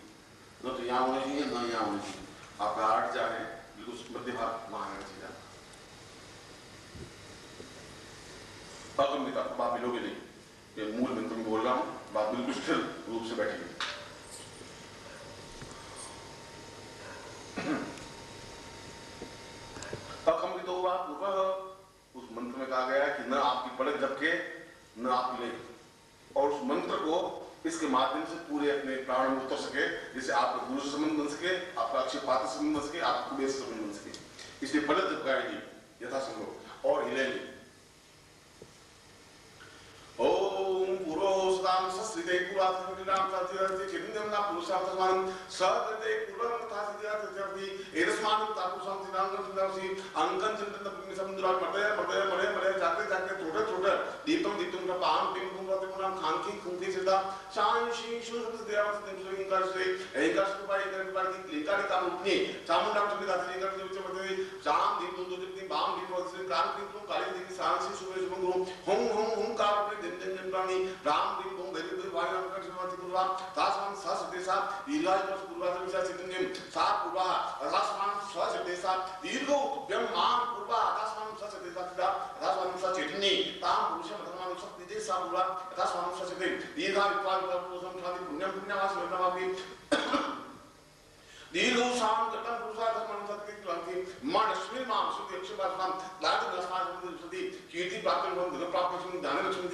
न तो यहाँ होने चाहिए न यहाँ होने चाहिए। आपका हाथ जा है बिल्कुल मध्य भाग वहां रहना चाहिए। अगम्यता बात मिलोगे नहीं, ये मूल मंत्र में बोल रहा हूं, बात बिल्कुल स्थिर रूप से बैठेगी। अकम्पित हुआ पूर्व उस मंत्र में कहा गया कि न आपकी पलक झपके न आप ले, और उस मंत्र को इसके माध्यम से पूरे अपने प्राण में उतर सके, जिससे आपका गुरु से संबंध बन सके, आपका अक्षय पात्र से संबंध बन सके, आपका कुबेर से संबंध बन सके। इसलिए पलक झपकाएंगे यथासंभव और हिलेंगे। ओम पुरोस्ताम सस्रिते पुरातनविदाम साधिरते चिन्नम ना पुरुषार्थमानं सदते पुरम तासिद्यात जर्ति एरस्मानं तापुसं सिदांगं सिदांसि अंकं चिंतन पुण्य समुद्रात मरे जाके जाके छोटे दीपम का पान पिम कुंभते पुनाम खानकी कुंती सिदा शांशी शुद्ध देव सिद्ध इंकार से एंकार सुपाई कर की लिंगाड़ी का रूपनी चामुंडा चुकी दासी इंकार से विच मते शाम दीप दो दीप बाम दीप वत्स कान दीप काली दीप सांसी सुबह सुमंगरो हम कार दिन प्राणी राम दिन तुम गरीब वायु अंकर शिवाति पूर्वा तासमान ससदेशा दीर्घायु वर्ष पूर्वा विचार सिद्धि सात पूर्वा तासमान ससदेशा दीर्घो ब्रह्मान पूर्वा तासमान ससदेशा सिद्धा तासमान सचेतनी ताम पुरुषम धर्मान सत्तेजा पूर्वा तासमान सचेते दीर्घा विपाल पुरुषम खाति पुण्यम पुण्यवास वर्णवापि दीर्घो शाम कटम पुरुषार्थ मन सत्य क्रांति मानस्मी माम सुति अक्षपासनाम लाज नस्मान सुति कीर्ति प्राप्त होम धन प्राप्त होम दान लक्ष्मी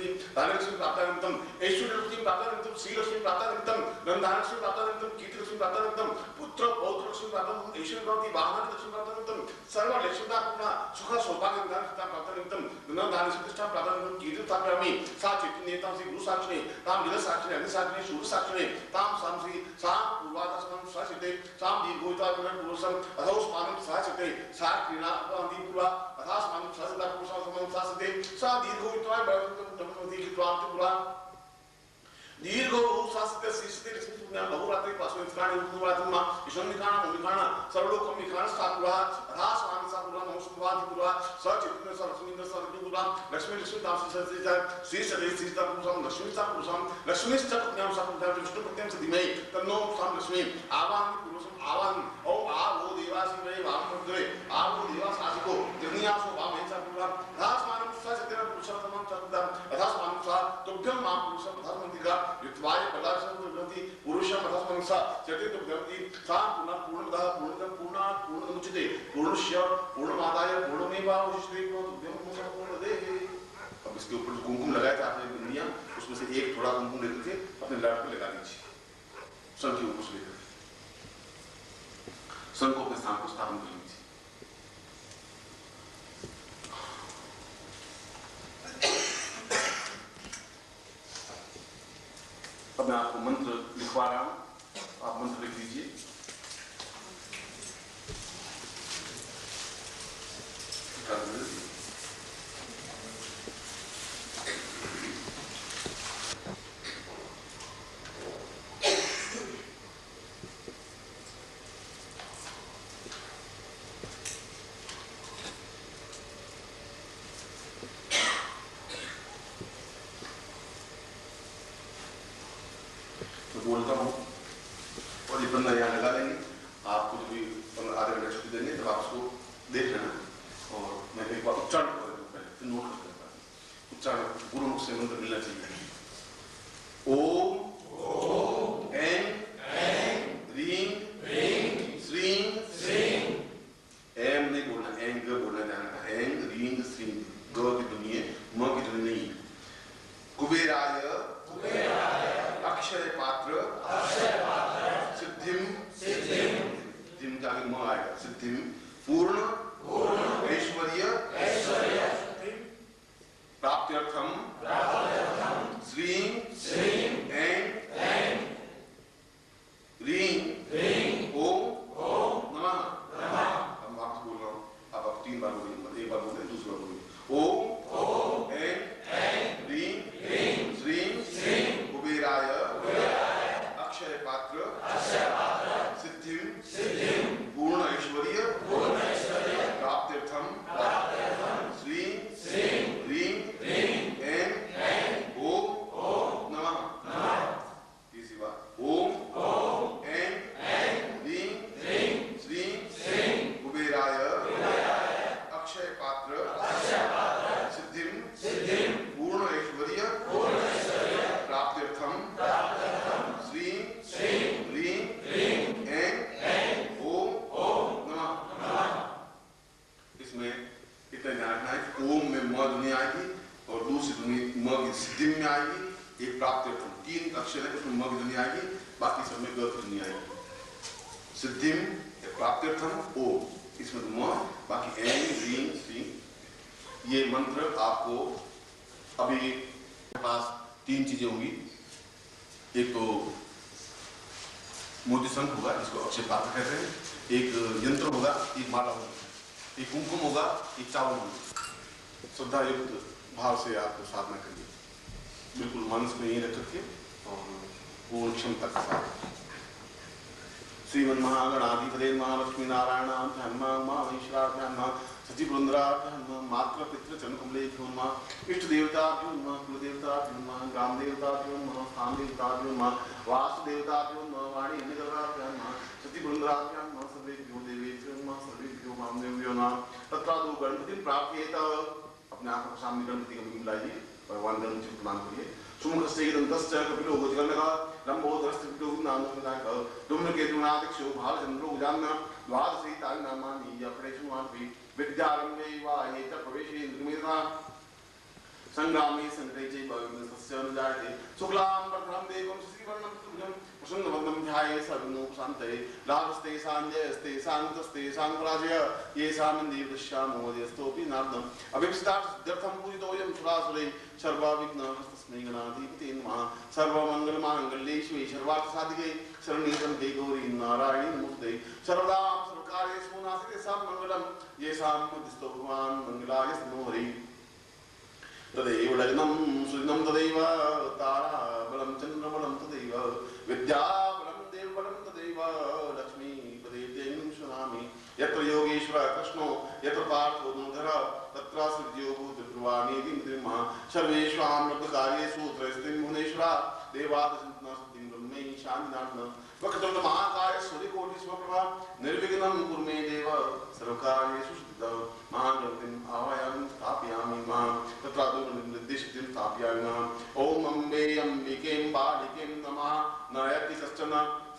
प्राप्त निमित्तम ऐश्वर्य लक्ष्मी प्राप्त निमित्तम श्री लक्ष्मी प्राप्त निमित्तम धन लक्ष्मी प्राप्त निमित्तम कीर्ति लक्ष्मी प्राप्त निमित्तम पुत्र पौत्र लक्ष्मी प्राप्त निमित्तम ऐश्वर्य प्राप्ति वाहन लक्ष्मी प्राप्त निमित्तम सर्व लक्ष्मीता पूर्ण सुख सौभाग्य दान प्राप्त निमित्तम धन दान प्रतिष्ठा प्राप्त निमित्तम कीर्ति स्थापयामि सा चैतन्यता से गुरु साक्षिणे ताम जल साक्षिणे अग्नि साक्षिणे सूर्य साक्षिणे ताम सामसी सा पूर्वादशमं स्वसिते साम दीर्घोता पुरुषम अथोस मानम सहचते सा क्रीणा अंति पूर्वा अथास मानम सहचता पुरुषम समं सहचते सा दीर्घोता ब्रह्मति की प्राप्ति पूरा दीर्घो शास्त्र शिष्टे लक्ष्मी पुण्य बहुरात्रि पासो इत्राणि उद्वात्मा ईश्वरनिकाना मुनिकाना सर्वलोकम निकाना स्थापुरा अथास मानसा पूर्वा नमस्कुवादि पूर्वा सचित्त सरस्वती सरस्वती पूर्वा लक्ष्मी दास सचिता श्री सदे सीता पुरुषम लक्ष्मी च पुण्यम सपुण्यम विष्णु पुण्यम सदिमय तन्नो साम लक्ष्मी आवाहन पुरुषम आवाहन ओम आवो देवासी में वाम मुद्रे आवो देवास आसिको जगन्यासो वाम ऐसा पूर्वा अथास मानम सचित्त पुरुषम चतुर्दम अथास मानम सा तुभ्यम माम पुरुषम धर्मंतिका युक्तवाय पदार्थं प्रति पुरुषम अथस्मन् सा चतुर्थ प्रति सा पूर्णतः पूर्णमुच्यते पूर्णस्य पूर्णमादाय पूर्णमेवावशिष्यते पूर्णदेः। अब इसके ऊपर कुमकुम लगाया था आपने बिंदियां, उसमें से एक थोड़ा कुमकुम लेकर के अपने लाट पे लगा दीजिए, सन के ऊपर से लेकर सन को अपने स्थान को स्थापन कर लीजिए। अब मैं आपको मंत्र लिखवा रहा हूं, आप मंत्र लिख लीजिए। बोलता हूँ और ये बंदा यहाँ लगा देंगे, आपको जब भी आधे घंटे छुट्टी देंगे तब आप उसको देख लेना और मैं एक बार उच्चारण कर दूँ, पहले फिर नोट कर देता हूँ। उच्चारण गुरुमुख से मंत्र मिलना चाहिए। ओम ऐं ह्रीं सिद्धिम पूर्ण ऐश्वर्य प्राप्त्यर्थम श्रीं ऐं ह्रीं ओम नमः। अब मैं आपसे बोल रहा हूँ, अब आप 3 बार बोलिए, मतलब 1 बार बोले दूसरी बार बोलिए। ओम ऐं ह्रीं श्रीं कुबेराय अक्षय पात्र सिद्धिं पूर्ण ऐश्वर्य प्राप्त्यर्थम श्रीं ह्रीं ऐं ओम नमः। तीसरी बार ओम ऐं ह्रीं श्रीं कुबेराय अक्षय पात्र सिद्धिं पूर्ण ऐश्वर्य प्राप्त्यर्थम श्रीं ह्रीं ऐं ओम नमः। इसमें इतना ध्यान रखना है, ओम में म ध्वनि आएगी और दूसरी ध्वनि म की सिद्धि में आएगी। एक प्राप्त्यर्थम 3 अक्षर है, उसमें म की ध्वनि आएगी, बाकी सब में ग की ध्वनि आएगी। सिद्धिम प्राप्त्यर्थम ओम, इसमें तो म, बाकी ऐं ह्रीं श्रीं। ये मंत्र आपको अभी पास 3 चीजें होंगी। एक तो मोती शंख होगा, जिसको अक्षय पात्र कहते हैं, एक यंत्र होगा, एक माला होगी, एक कुमकुम होगा, एक चावल होगा। श्रद्धा युक्त भाव से आपको साधना करिए, बिल्कुल मनस में यही रख करके और पूर्ण क्षमता के साथ। श्रीमन महागणाधिपते महालक्ष्मी नारायण ध्यान सचिवृंद्राभ्याम मात्र पितृ चरणकमलेभ्यो नमः। इष्ट देवताभ्यो नमः, कुल देवताभ्यो नमः, ग्राम देवताभ्यो नमः, स्थान देवताभ्यो नमः, वास्तु देवताभ्यो नमः, वाणी अन्यदेवताभ्यो नमः, सचिवृंद्राभ्यो नमः, सर्वेभ्यो देवेभ्यो नमः, सर्वेभ्यो वामदेव्यो नमः। तत्रादौ गणपतिं प्राप्येत। अपने आंखों के सामने गणपति का मुंह लाइए, भगवान गणपति को प्रणाम करिए। सुमुखस्य दन्तश्च कपिलो गजगणः लंबोदरस्थितो नामो विनायक धूम्रकेतुनादिक्षो भालचंद्रो गजानन द्वादशैतानि नामानि यपरेषुमापि विद्यारम्भे वा ये च प्रवेशे निर्मेधा संग्रामे संग्रहे चैव विघ्नस्तस्य न जायते। शुक्लां वरदं देवं शशिवर्णं चतुर्भुजं प्रसन्नवदनं ध्यायेत् सर्वविघ्नोपशान्तये। लाभस्ते साञ्जयस्ते शान्तस्ते शान्तराजय येषामिन्द्रिय दृश्यामोदयस्तोऽपि नारदम् अभीप्सितार्थं पूजितोऽयं सुरासुरैः सर्वविघ्नहस्तस्मै गणाधिपते नमः। सर्वमङ्गलमाङ्गल्ये शिवे सर्वार्थसाधिके शरण्ये त्र्यम्बके गौरी नारायणी नमोस्तुते। सर्वदा सर्वकार्येषु नास्ति तेषां मङ्गलं येषां मध्यस्थो भगवान् मङ्गलाय हरिः। तदैव लग्नं सुदिनं तदैव ताराबलं चन्द्रबलं तदैव विद्याबलं देवबलं तदैव लक्ष्मीपदे देवीं शृणामि। यत्र योगेश्वर कृष्णो यत्र पार्थो धनुर्धरः तत्र सृज्यो भूतध्रुवानीति मृतिर्मः। सर्वेषां लब्धकार्येषु त्रयस्त्रिं भुवनेश्वरा देवादशन्तना सिद्धिं ब्रह्मै शान्तिदानः। वक्रतुण्ड महाकाय सूर्यकोटिसमप्रभा निर्विघ्नं कुरु मे देव सर्वकार्येषु सिद्धिदा। महागणपतिम् आवाहयामि स्थापयामि मां तत्रादौ निर्दिष्टिं स्थापयामि मां। ओम अम्बे अम्बिकें बालिकें नमः। नयति कश्चन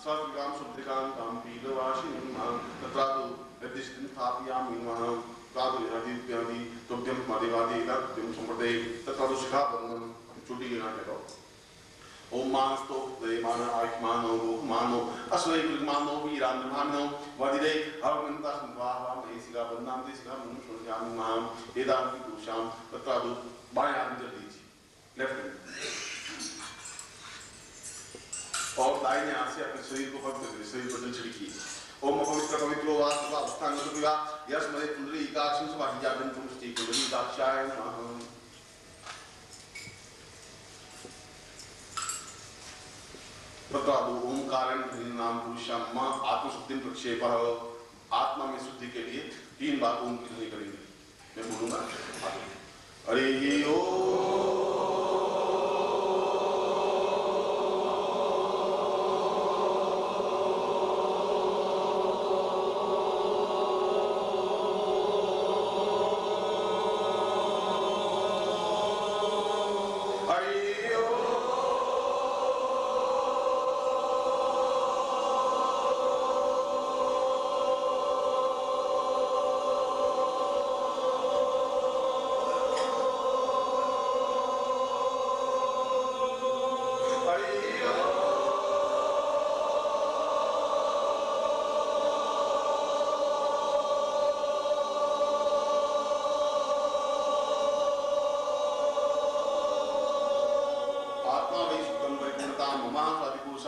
सहस्रिकां शुद्धिकां तां पीलवासिनीं मां तत्रादौ निर्दिष्टिं स्थापयामि मां। तत्रादौ हरिद्यादि तुभ्यं मादेवादि तुभ्यं संप्रदे तत्रादौ शिखाबन्धनं चुटी गिना लगाओ। ओम मानस्तो देमान आत्मानो गोमानो अस्वैकुलमानो वीरांद्रमानो वदिरे हवमन्ता संवाहा महेशिका बन्नाम देशिका मनुष्यामि मां एदानि पुरुषां तत्रादु बाएं हाथ में जल दीजिए, लेफ्ट हैंड, और दाहिने हाथ से अपने शरीर को पवित्र करिए, शरीर पर जल छिड़किए। ओम पवित्र पवित्रो वास्तवा अवस्थांगतो विवा यस्मरे पुंडरी एकाक्षं स्वाहिजातं पुंस्ति कुंडली दाक्षाय नमः। तत्रादु ओंकारेण नाम पुरुषम आत्मशुद्धि प्रक्षेप। आत्मा में शुद्धि के लिए 3 बार ओम की ध्वनि करेंगे, मैं बोलूंगा। हरि ओम।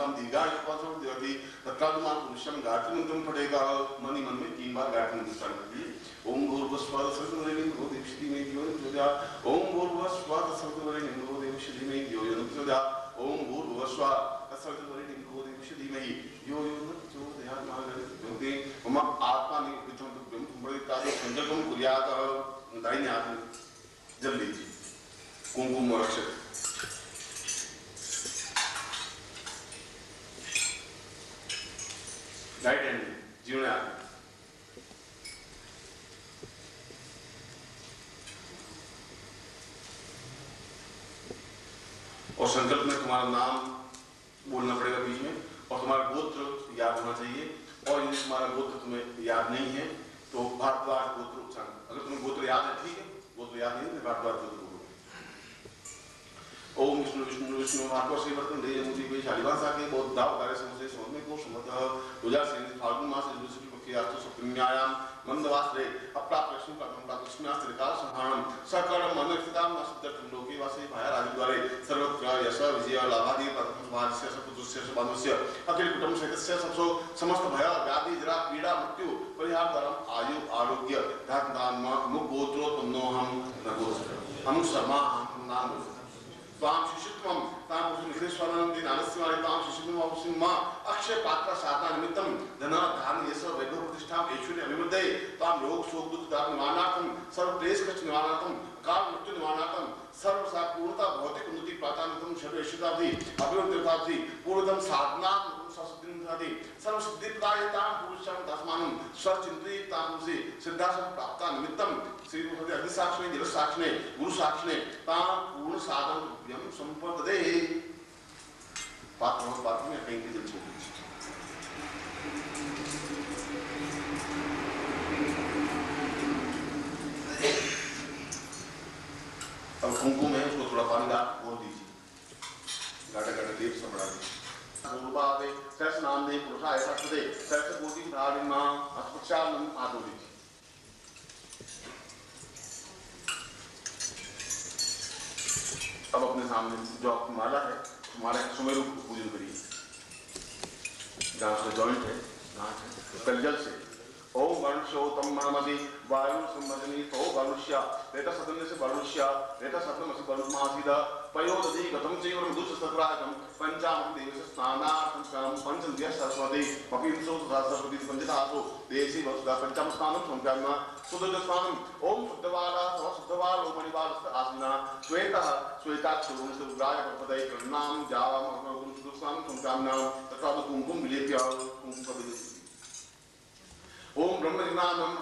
पुरुषाम दीर्घायुष्मान देवती तत्कालमान पुरुषम गायत्री मंत्र पढ़ेगा मन ही मन में 3 बार गायत्री मंत्र उच्चारण कीजिए। ओम भूर्भुवस्सुः तत्सवितुर्वरेण्यं भर्गो देवस्य धीमहि धियो यो न प्रचोदयात्। ओम भूर्भुवस्सुः तत्सवितुर्वरेण्यं भर्गो देवस्य धीमहि धियो यो न प्रचोदयात्। ओम भूर्भुवस्सुः तत्सवितुर्वरेण्यं भर्गो देवस्य धीमहि धियो यो न प्रचोदयात्। महागणपति मम आत्मा निमित्तं तुभ्यं तुम्बरिताय संकल्पं कुर्यात्। दाहिने हाथ में जल लीजिए, कुमकुम और अक्षत राइट हैंड में जीवन हाथ में और संकल्प में तुम्हारा नाम बोलना पड़ेगा बीच में और तुम्हारा गोत्र याद होना चाहिए। और यदि तुम्हारा गोत्र तुम्हें याद नहीं है तो भारद्वाज गोत्र उच्चारण, अगर तुम्हें गोत्र याद है ठीक है, गोत्र याद नहीं है भारद्वाज गोत्र बोलो। ओम विष्णु विष्णु विष्णु महात्मा श्री वर्तन दे मुझे कोई शालिवासा के बहुत दाव कार्य से मुझे सोने को सुमतः पूजा से फाल्गुन मास से दूसरी पक्षी आस्तु सप्तम्यायाम मंदवास्त्रे अप्राप्त लक्ष्मी प्राप्तं प्रातस्म्यास्त्रे काल संहारम सकलम मनस्थिताम नसिद्धं लोके वासे भाया राजद्वारे सर्वत्र यश विजय लाभादि प्रथम समाजस्य सपुत्रस्य सबानस्य अखिल कुटुंब सहितस्य सबसो समस्त भय व्याधि जरा पीड़ा मृत्यु परिहार धर्म आयु आरोग्य धन दान मुख गोत्रोत्पन्नो हम नगोस्त्र हम शर्मा हम नाम ताम शिशित्वम ताम पुरुषनिधेश्वरं दिनानस्यमानि ताम शिशित्वम अवसिम्मा अक्षय पात्र साधना निमित्तम धन धान यश वैभव प्रतिष्ठा ऐश्वर्य अभिवृद्धि ताम योग शोक दुख दान निवारणार्थम सर्व क्लेश कष्ट निवारणार्थम काल मृत्यु निवारणार्थम सर्व पूर्णता भौतिक उन्नति प्रातानितम सर्व ऐश्वर्यादि अभिवृद्धिर्थादि पूर्णतम साधना ससिद्धिर्थादि सर्व सिद्धिप्रदायतां पुरुषां दशमानं स्वचिंतयितां पुरुषे सिद्धासं प्राप्ता निमित्तम श्री गुरुदेव अग्नि साक्षिणे जल साक्षिणे गुरु साक्षिणे तां पूर्ण साधन यम संपदे पात्र में कहीं की जल छोड़ अब कुमकुम है उसको थोड़ा पानी डाल बोल दीजिए, गाढ़ा गाढ़ा देव सब बढ़ा दीजिए। रूपादे सर्स नाम दे पुरुषाय सत्ते सर्स कोटि धारिमा अस्पक्षालम आदो दीजिए। अब अपने सामने जो आपकी माला है तुम्हारे सुमेरु को पूजन करिए, जहाँ से जॉइंट है गांठ है कलजल से ओम वरुष्यो तम मनमदि वायु संमदनी तो वरुष्य रेता सदन से वरुष्य रेता सदन से वरुमासीदा पयोदधि गतम चैव मधुस सत्रागम पंचामृत देवस्य स्नानार्थं स्नानं पंचन्द्रिय सरस्वती मपिंसो सरस्वती पंचधातु देसी वसुधा पंचम स्नानं संप्यामः सुदुर्ग स्नानं ओम शुद्धवाला शुद्धवाल मणिवालस्त आसना श्वेतः श्वेताक्षुरुं से उग्राय पदये प्रणाम जावाम गुरु शुद्ध स्नानं संप्यामः तथा कुमकुम विलेप्य कुमकुम का विलेप। ओम ब्रह्म जिनानम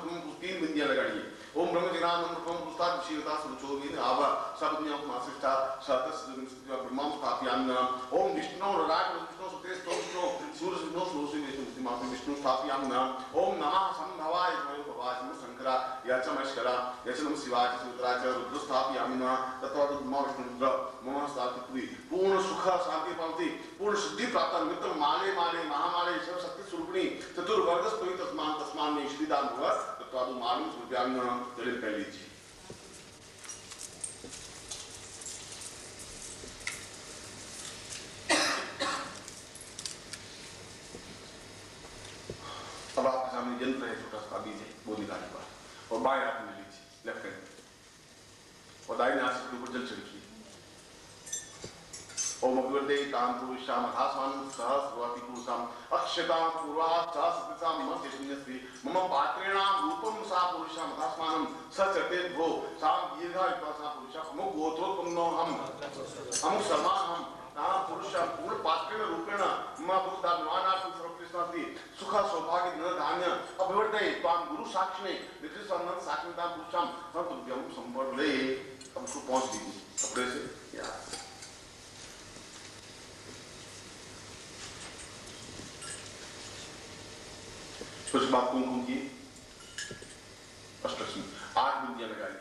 तीन बिंदियां लगाइए। ओम ब्रह्म जिनानम पुस्ताद विशीलता सुचोविन आवा शब्दनियों मासिष्ठा शतस ब्रह्मं स्थापयामि। ओम विष्णु राग विष्णु सुते स्तोष्णो सूर्य विष्णु सूर्य विष्णु मापि विष्णु स्थापयामि। ओम नमः संभवाय भवाय शंकरा यचमश्करा यचनम शिवाय सुत्राच रुद्र स्थापयामि। तत्वा ब्रह्म विष्णु रुद्र मम स्थापित्वी पूर्ण सुख शांति प्राप्ति पूर्ण सिद्धि प्राप्त निमित्त माले माले महामाले सर्व शक्ति स्वरूपिणी चतुर्वर्ग स्तोई तस्मान तस्मान में श्रीदान हुआ तत्वा मालूम सुव्यांग जलित कर लीजिए। अब आपके सामने यंत्र है छोटा सा बीज है वो निकालने पर और बाएं हाथ में लीजिए लेफ्ट हैंड और दाहिने हाथ से ऊपर जल छिड़किए। ओम अभिवृद्धे ताम पुरुषाम अथास्मान सहस्रवती पुरुषाम अक्षतां पूर्वात् सहस्रतां मध्यस्मिन्यस्ति मम पात्रेणां रूपं सा पुरुषाम अथास्मानं सचते भो साम दीर्घायुता सा पुरुषा मम गोत्रोत्पन्नो हम समा हम तां पुरुषां पूर्ण पात्रेण रूपेण मम पुरुषा ज्ञानार्थं सर्वकृष्णाति सुख सौभाग्य धन धान्य अभिवृद्धे तां गुरु साक्षिणे नित्यसन्नत साक्षितां पुरुषां संतुभ्यं संवर्धे। अब उसको पहुंच दीजिए कपड़े से या कुछ बात कुमकुम की अष्टलक्ष्मी 8 बिंदियां लगाई।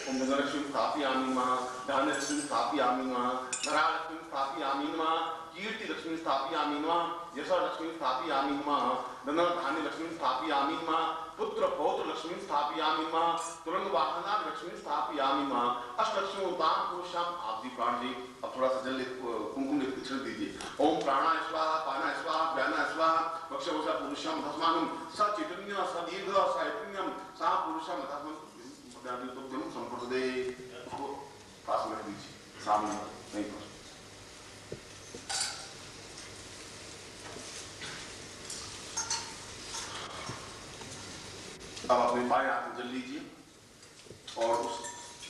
ओम धनलक्ष्मी स्थापयामि नमः, धान्यलक्ष्मी स्थापयामि नमः, धरालक्ष्मी स्थापयामि नमः, कीर्तिलक्ष्मी स्थापयामि नमः, यशलक्ष्मी स्थापयामि नमः, धन धान्य लक्ष्मी स्थापयामि नमः, पुत्र पौत्र लक्ष्मी स्थापयामि नमः, तुरंग वाहना लक्ष्मी स्थापयामि नमः, अष्टलक्ष्मी उतान पुरुषाम। आप जी प्राण जी अब थोड़ा सा जल कुमकुम छिड़क दीजिए। ओम प्राणाय स्वाहा, पानाय स्वाहा, व्यानाय स्वाहा, वक्षवसा पुरुषाम धस्मानं स चैतन्य स दीर्घ स चैतन्यम सा पुरुषाम धस्मानं तो संप्रदे पास में दीजिए, सामने नहीं पर। अब अपने बाएं हाथ में जल लीजिए और उस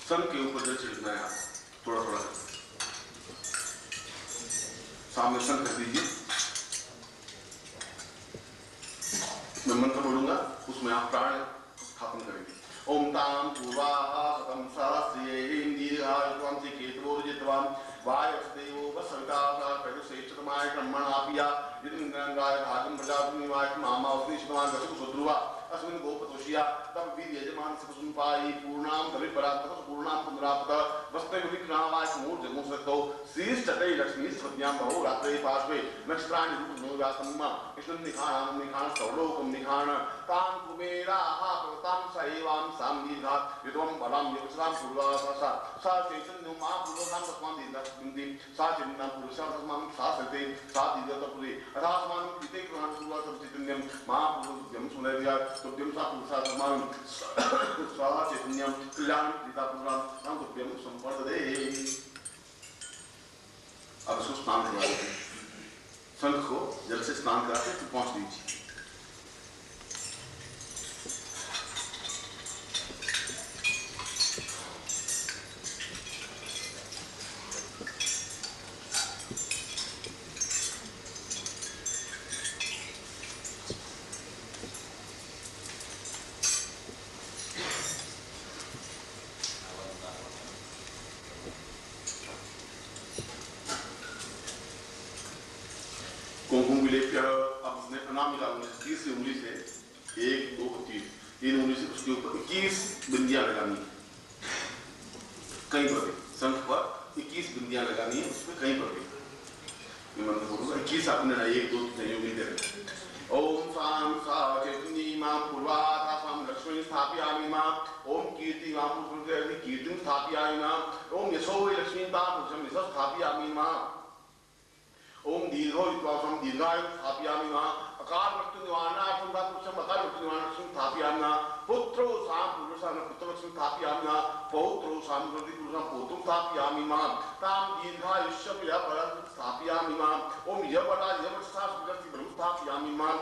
सन के ऊपर जल छिड़कना है। आप थोड़ा थोड़ा सामने सन कर दीजिए। मैं मंत्र बोलूंगा, उसमें आप प्राण स्थापन करेंगे। ओम ताम पूर्वाहा सतम सहस्रेण दीर्घायुत्वं से केतवोर्जित्वं वायुस्देवो वसविता प्रयुश्रेष्ठतमाय ब्रह्मणापिया यदिन्द्राय भागं प्रजापतिनिवाय मामा उष्णीष्णवान् वसु सुध्रुवा अस्मिन् गोपतोषिया तब वीर यजमान सुसुंपाई पूर्णाम कविपरात पूर्णाम पुनरापत वस्ते विक्रावाय मूर्ध जगमुसतो श्रीष्ठते लक्ष्मी स्वज्ञाम बहु रात्रे पार्श्वे नक्षत्राणि रूपनोव्यासम्मा कृष्णं निखाणं निखाण सौलोकं निखाण तां कुबेराः प्रतां सैवां सां दीर्घात् यतवं बलां योगसां पूर्वासा सा चैतन्यो मा पूर्वसां तस्मां दीर्घास्मिन्ति सा चैतन्यं पुरुषां तस्मां सा सते सा दीर्घतपुरे अथास्मान् कृते कृणां पूर्वा चैतन्यं मा पूर्वं सुनर्या तुभ्यं सा पुरुषा तस्मान् स्वाहा चैतन्यं कल्याणं कृता पुरां तां तुभ्यं संवर्धते। अब इसको स्नान करवा देते हैं। शंख को जल से स्नान कराते हैं, तो पहुंच दीजिए। कुमकुम विलेप्य अब उसने अनामिका उंगली से, तीसरी उंगली से 1 2 3 तीन उंगली से उसके ऊपर 21 बिंदियां लगानी है। कहीं पर भी शंख पर 21 बिंदियां लगानी है, उसमें कहीं पर भी। मैं मंत्र बोलूंगा, 21 आपने 1 2 3 उंगली दे रहे। ओम साम सा चैतन्य मां पूर्वाता साम लक्ष्मी स्थापयामि मां। ओम कीर्ति मां पुरुषं कीर्तिं स्थापयामि मां। ओम यशो वै लक्ष्मी तां पुरुषं यशः स्थापयामि मां। ओम दीर्घो विश्वासम दीर्घायु स्थापयामि मां। अकाल मृत्यु निवारणार्थं ता पुरुषं अकाल मृत्यु निवारणार्थं स्थापयामि मां। पुत्रो साम पुरुषं पुत्रलक्ष्मी स्थापयामि मां। पौत्रो साम पुरुषं पौत्रं स्थापयामि मां। ताम दीर्घायुष्यं यः स्थापयामि मां। ओम यवटा यवटसा सुदर्शि ब्रह्म स्थापयामि मां।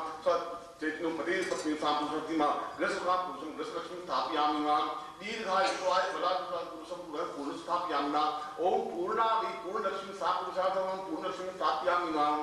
चैतन्य पति पत्नी साम पुरुषं मां ग्रसकाम पुरुषं ग्रसलक्ष्मी स्थापयामि मां। दीर्घायुष्याय बलादुषा पुरुषं पूर्ण स्थापयामि मां। ओम पूर्णावि पूर्ण लक्ष्मी सा पुरुषार्थं पूर्ण लक्ष्मी स्थापयामि मां।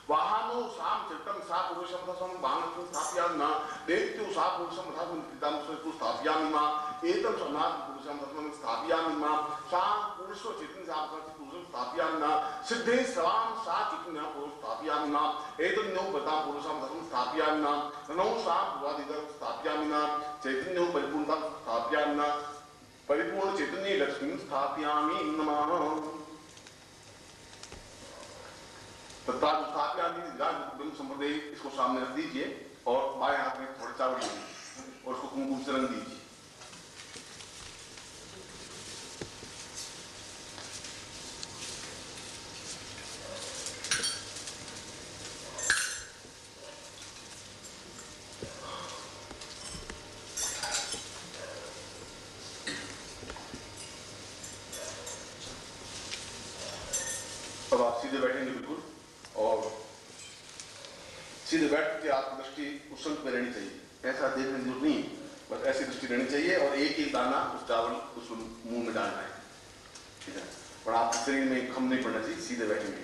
वाहनो साम चित्तं सा पुरुषं तस्म वाहनं स्थापयामि मां। दैत्यो सा पुरुषं तस्म कृतं स्वस्तु स्थापयामि मां। एतं समाज पुरुषं तस्म स्थापयामि मां। सा पुरुषो चित्तं सा पुरुषं स्थापयामि मां। सिद्धे सवां सा चित्तं पुरुषं स्थापयामि मां। एतं नो बता पुरुषं तस्म स्थापयामि मां। नौ सा पूर्वादिगं स्थापयामि मां। चैतन्यो परिपूर्णं स्थापयामि मां। परिपूर्ण चैतन्य लक्ष्मी स्थापयामि नमः। संप्रदाय इसको सामने रख दीजिए और बाएं हाथ में थोड़ा चावल लीजिए और उसको कुमकुम से रंग दीजिए। अब आप सीधे बैठेंगे बिल्कुल और सीधे बैठ के आपकी दृष्टि उस शंख पे रहनी चाहिए। ऐसा देखने की जरूरत नहीं, बस ऐसी दृष्टि रहनी चाहिए और एक एक दाना उस चावल उस मुंह में डालना है, ठीक है। और आपके शरीर में खम नहीं पड़ना चाहिए, सीधे बैठेंगे।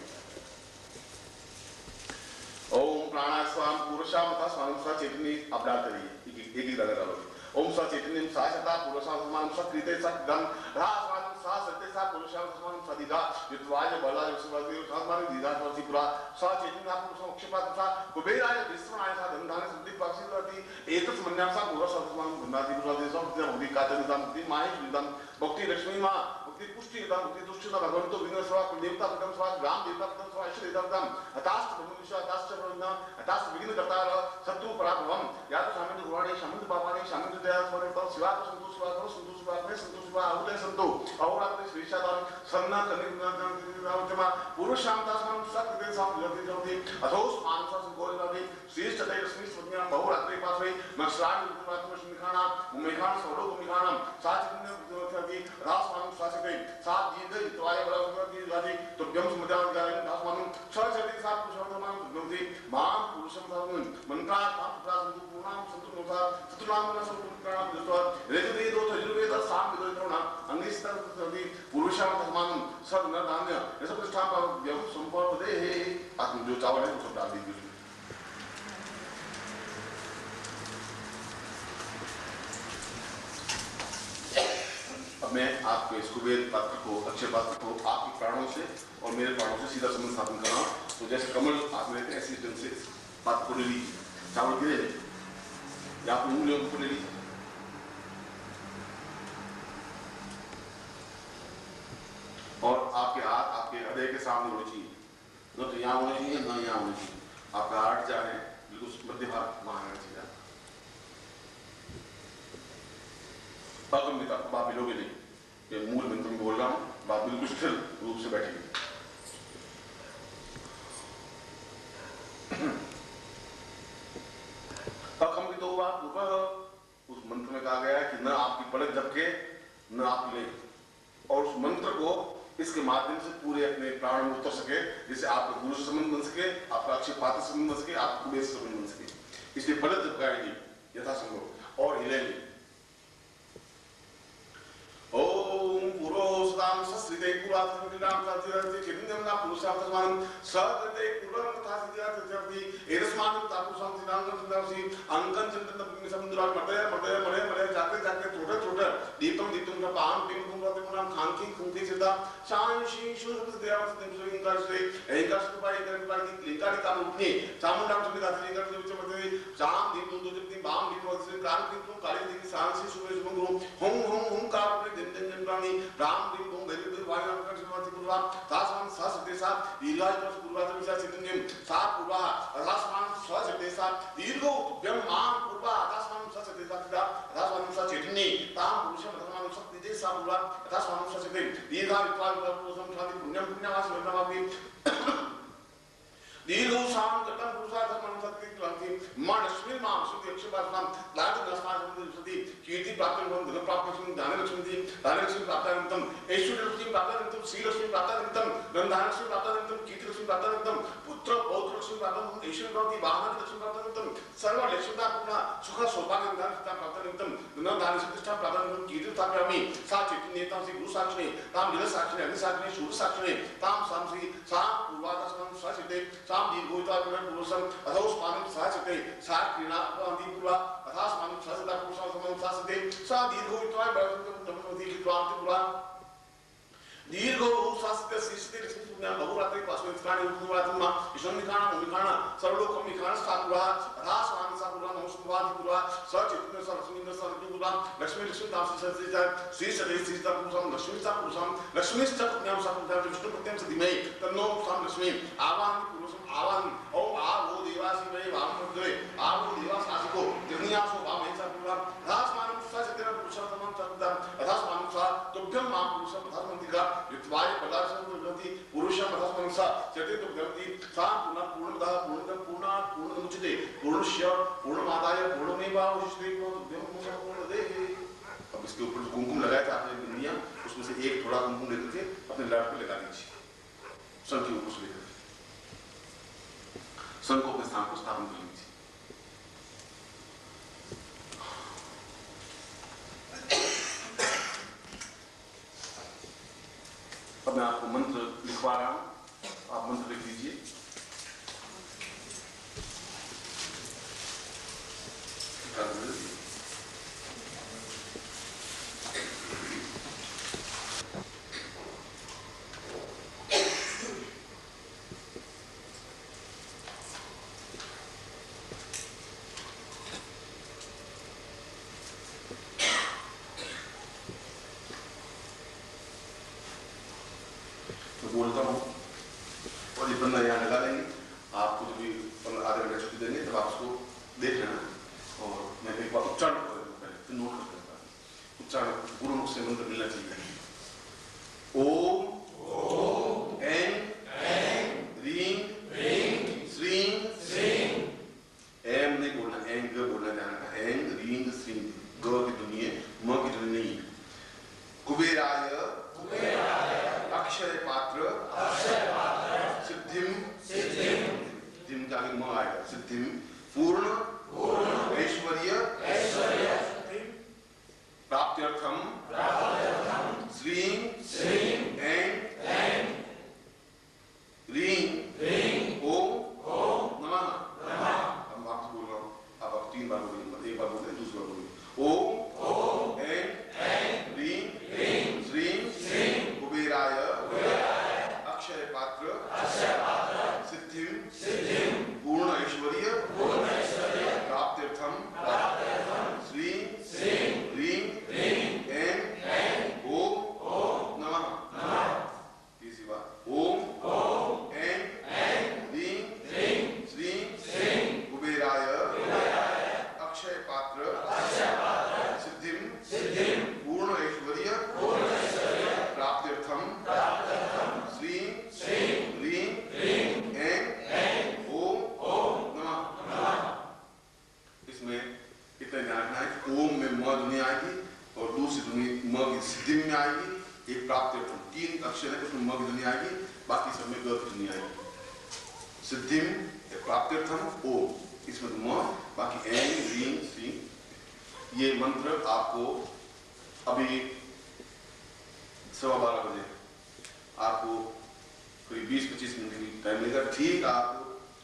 ओम प्राणाय स्वाम पुरुषाम तथा स्वाम सा चैतन्य आप डालते रहिए, एक एक दाना डालोगे। ओम सा चैतन्य सा सता पुरुषाम सा कृते सत गम रा स्वाम सा सत्य सा पुरुषार्थ समान सदिदा विद्वाय बलाय सुवादि सामान्य दीदा स्वाति पुरा सा चेतना पुरुषो क्षपात सा कुबेराय विश्वनाय सा धनधान्य समृद्धि पाक्षिकवती एतत् मन्याम सा पुरुष समान गंधादि पुरादि सब मुक्ति कातनिदान मुक्ति माय निदान भक्ति लक्ष्मी मां मुक्ति पुष्टि निदान मुक्ति दुष्टता भगवंतो विघ्न स्वा कुलदेवता पदम स्वा ग्राम देवता पदम स्वा ईश्वर देवता पदम अतास्त ब्रह्मविश्व अतास्त ब्रह्म अतास्त विघ्न कर्तार शत्रु पराभवम या तो शामिल गुवाणी शामिल बाबाणी शामिल दया स्वर तो शिवा को संतोष शिवा को संतोष शिवा में संतोष शिवा उदय संतो अहोरात्र श्री शादान सन्ना कनिमा पुरुषामता सम सत्य साम जति जति अथोस मानसा संकोलनादि श्रेष्ठ तय रश्मि स्वज्ञा बहुरात्रि पासवे मक्षराण उत्तरात्म श्रीखाना उमेखान सौरो उमेखानम साचिन्य विद्योति रासमान शासिते सात दीर्घ इत्वाय बलवती जाति तुभ्यम सुमदान गायन दासमानं छजति सात पुरुषोत्तमं भगवति मां पुरुषं धर्मं मंत्रा पाप प्रासंतु पूर्णाम संतुनोसा सतुनाम संतुप्राणाम दृष्ट्वा ऋग्वेदो यजुर्वेद साम विदोत्रोणा अंगिस्तर प्रति पुरुषां धर्मानं सब न धान्य ये सब प्रतिष्ठा पर व्यव संपदे है आत्म जो चावल है वो सब डाल दीजिए। मैं आपके इस कुबेर पात्र को अक्षय पात्र को आपके प्राणों से और मेरे प्राणों से सीधा संबंध स्थापन कर रहा हूं। तो जैसे कमल आप लेते हैं ऐसी ढंग से पात्र को ले लीजिए, चावल गिरे या आप उंगलियों को ले लीजिए और आपके हाथ आपके हृदय के सामने होने चाहिए, न तो यहाँ होने चाहिए न यहाँ होने चाहिए। आपका हाथ चाहे बिल्कुल मध्य भाग वहां रहना चाहिए। बाप मिलोगे नहीं, ये मूल मंत्र में बोल रहा हूं, बाप बिल्कुल स्थिर रूप से बैठेंगे। अकम्पितो वा पूर्वः, उस मंत्र में कहा गया है कि न आपकी पलक झपके न आप ले, और उस मंत्र को इसके माध्यम से पूरे अपने प्राण में उतर सके, जिससे आपका गुरु से संबंध बन सके, आपका अक्षय पात्र से संबंध बन सके, आपका कुबेर से संबंध बन सके। इसलिए पलक झपकाएंगे यथासंभव और हिलेंगे। ओम पुरोस्ताम सस्रिते पुरातनविदाम साधिरते चिरंजमना पुरुषार्थसमानं सकृते पूर्वं तथा सिद्धार्थत्यर्थे एतस्मानं तापुषां सिद्धांगं सिद्धांसि अंकं चिंतनं समुद्रात मडय मडय मडय मडय जाते जाते छोटे छोटे दीपम दीपम का पाम पिम कुंभते पुनाम खांकी कुंती सिद्धा शांशी शुद्ध देवस देव इंकार से एका सुपाई कर पाई लिंगारी काम उठने चामुंडा सुविधा लिंगार के बीच में शाम दिन दो दिन बाम दिन वक्त से प्राण दिन काली दिन शांसी सुबह सुबह गुरु होम होम होम कार दिन दिन प्राणी राम दिन तुम गरीब दिन वायु अंकर शिवाति पूर्वा तासमान ससते साथ दीर्घायु वर्ष पूर्वा विचार चिंतन सात पूर्वा अदासमान ससते साथ दीर्घो तुभ्यम मां पूर्वा अदासमान ससते साथ अदासमान सचेतनी ताम पुरुषम धर्मान शक्ति दे सा पूर्वा अदासमान ससते दीर्घा विपाल पुरुषम शांति पुण्यम पुण्यवास वर्णवापि दीर्घो शाम कटम पुरुषार्थ मन सत्य क्रांति मानस्मिन मां सुति अक्षपासनाम लाज नस्मान सति कीर्ति प्राप्त धन प्राप्त दान लक्ष्मी प्राप्तानंतम ऐश्वर्य लक्ष्मी प्राप्तानंतम श्री लक्ष्मी प्राप्तानंतम धन लक्ष्मी प्राप्तानंतम कीर्ति लक्ष्मी प्राप्तानंतम पुत्र पौत्र लक्ष्मी प्राप्तानंतम ऐश्वर्य प्राप्ति वाहन लक्ष्मी प्राप्तानंतम सर्व लक्ष्मीता पूर्ण सुख सौभाग्य धन प्राप्तानंतम धन दान प्रतिष्ठा प्राप्तानंतम कीर्ति प्राप्यामि सा चैतन्यता से गुरु साक्षिणे ताम जल साक्षिणे अग्नि साक्षिणे सूर्य साक्षिणे ताम सामसी सा पूर्वादासनं स्वासिते साम दीर्घोता पुरुषम अथोस्मानं सहचते सा क्रीणा अति पूर्वा अथास्मानं सहसता पुरुषं समं सहसते सा दीर्घोता ब्रह्मवती क्रांति पूर्वा दीर्घो शास्त्र शिष्टे लक्ष्मी पुण्यम बहुरात्रि पास्वेन स्नाने उद्वात्मा ईश्वरनिखाना उमिखाना सर्वलोकम निखाना सापुरा अथास्मान सापुरा नमस्कृवादि पूर्वा सचित्तन सरस्वती सरस्वती पूर्वा लक्ष्मी लक्ष्मी दास सरस्वती श्री सदे श्री पुरुषम लक्ष्मी सा पुरुषम लक्ष्मी सा पुण्यम सा पुरुषम विष्णु पुण्यम सा धीमहि तन्नो साम लक्ष्मी आवाहन पुरुषम आवाहन ओम आ वो देवासी में वाम मुद्रे आ वो देवास आसिको जगन्यासो वाम ऐसा पूर्वा अथास्मान सचित्तन पुरुषम सदम अथास्मान सा तुभ्यम मां पुरुषम धर्मंतिका युक्तवाय पदार्थं प्रति पुरुषं अथस्मंसा चते तो गति सा पुनः पूर्णतः पूर्णं पूर्णा पूर्णमुच्यते पूर्णस्य पूर्णमादाय पूर्णमेवावशिष्यते पूर्णदेहि। अब इसके ऊपर जो कुमकुम लगाया था आपने बिंदियां, उसमें से एक थोड़ा कुमकुम लेकर के अपने लाट पे लगा दीजिए, सन के ऊपर से लेकर सन को अपने स्थान को स्थापन कर लीजिए। अब मैं आपको मंत्र लिखवा रहा हूं, आप मंत्र लिख लीजिए। मंत्र मिलना चाहिए। ओम ऐं ह्रीं श्रीं ऐं नहीं बोलना, ऐं ग बोलना ध्यान का, ऐं ह्रीं श्रीं, ग की ध्वनि है, म की ध्वनि नहीं। कुबेराय अक्षय पात्र सिद्धिम, सिद्धिम का आगे म आएगा, सिद्धिम पूर्ण ऐश्वर्य प्राप्त्यर्थम श्रीं ऐं ह्रीं ओम नमः। अब मैं आपसे बोल रहा हूँ, अब आप 3 बार बोलिए, एक बार बोले दूसरी बार बोलिए। ओम ऐं ह्रीं श्रीं कुबेराय अक्षय पात्र सिद्धिम पूर्ण ऐश्वर्य प्राप्त्यर्थम श्रीं ह्रीं ऐं ओम नमः। तीसरी बार ओम ऐं ह्रीं श्रीं कुबेराय अक्षय पात्र सिद्धिम पूर्ण ऐश्वर्य प्राप्त्यर्थम श्रीं ह्रीं ऐं ओम नमः। इसमें इतना ध्यान रखना है, ओम में म ध्वनि आएगी और दूसरी ध्वनि म की सिद्धि में आएगी, एक प्राप्त्यर्थम, 3 अक्षर है उसमें म की ध्वनि आएगी, बाकी सब में ग की ध्वनि आएगी। सिद्धिम प्राप्त्यर्थम ओम, इसमें तो म, बाकी ऐं ह्रीं श्रीं। ये मंत्र आपको अभी 12:15 बजे आपको करीब 20-25 मिनट की टाइम मिलेगा। ठीक आप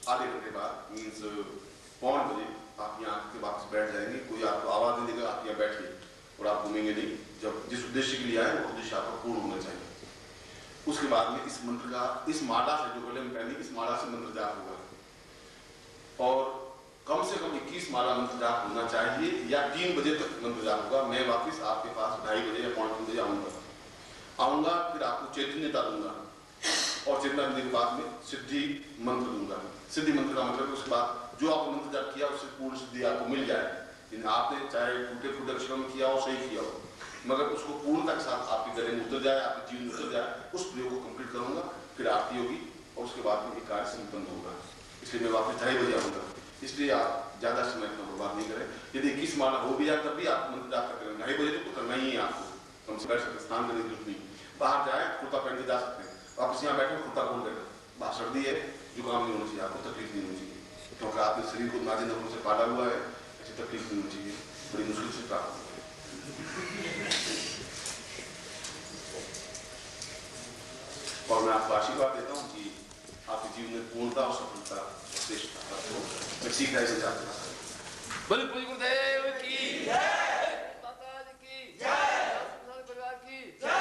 आधे घंटे बाद मीन्स 1:15 बजे आप यहाँ के वापस बैठ जाएंगे, कोई आपको आवाज नहीं देगा, आप यहाँ बैठिए और आप घूमेंगे नहीं। जब जिस उद्देश्य के लिए आए वो उद्देश्य आपका पूर्ण होना चाहिए। उसके बाद में इस मंत्र का, इस माला से जो गले में पहनी, इस माला से मंत्र जाप होगा और कम से कम 21 माला मंत्र जाप होना चाहिए या 3 बजे तक मंत्र जाप होगा। मैं वापस आपके पास 2:30 बजे या 3:45 बजे आऊंगा, फिर आपको चैतन्यता दूंगा और चेतना देने के बाद में सिद्धि मंत्र दूंगा। सिद्धि मंत्र का मतलब उसके बाद जो आपने मंत्र जाप किया उससे पूर्ण सिद्धि आपको मिल जाए। आपने चाहे टूटे फूटे अक्षरों में किया हो, सही किया हो, मगर उसको पूर्णता के साथ आपके गले में उतर जाए, आपके जीवन में उतर जाए, उस प्रयोग को कंप्लीट करूंगा, फिर आरती होगी और उसके बाद में कार्य संपन्न होगा। इसलिए मैं वापस 2:30 बजे आऊंगा, इसलिए आप ज्यादा समय अपना बर्बाद नहीं करें। यदि 21 माला हो भी जाए तब भी आप मंत्र जाप करते रहें। 2:30 बजे तो करना ही है आपको, कम से बैठ सकते, स्नान करने की जरूरत नहीं। बाहर जाए कुर्ता पहन के जा सकते हैं, वापस यहाँ बैठे कुर्ता खोल देना। बाहर सर्दी है, जुकाम नहीं होना चाहिए, आपको तकलीफ नहीं होनी चाहिए, क्योंकि आपके शरीर को नाजे नखरों से काटा हुआ है, ऐसी तकलीफ नहीं होनी चाहिए, बड़ी मुश्किल से प्राप्त होगी। और मैं आपको आशीर्वाद देता हूँ कि आपके जीवन में पूर्णता और सफलता और श्रेष्ठता प्राप्त हो। मैं सीखा इसे चाहता हूँ। बल गुरुदेव की जय, माता जी की जय, परिवार की जय।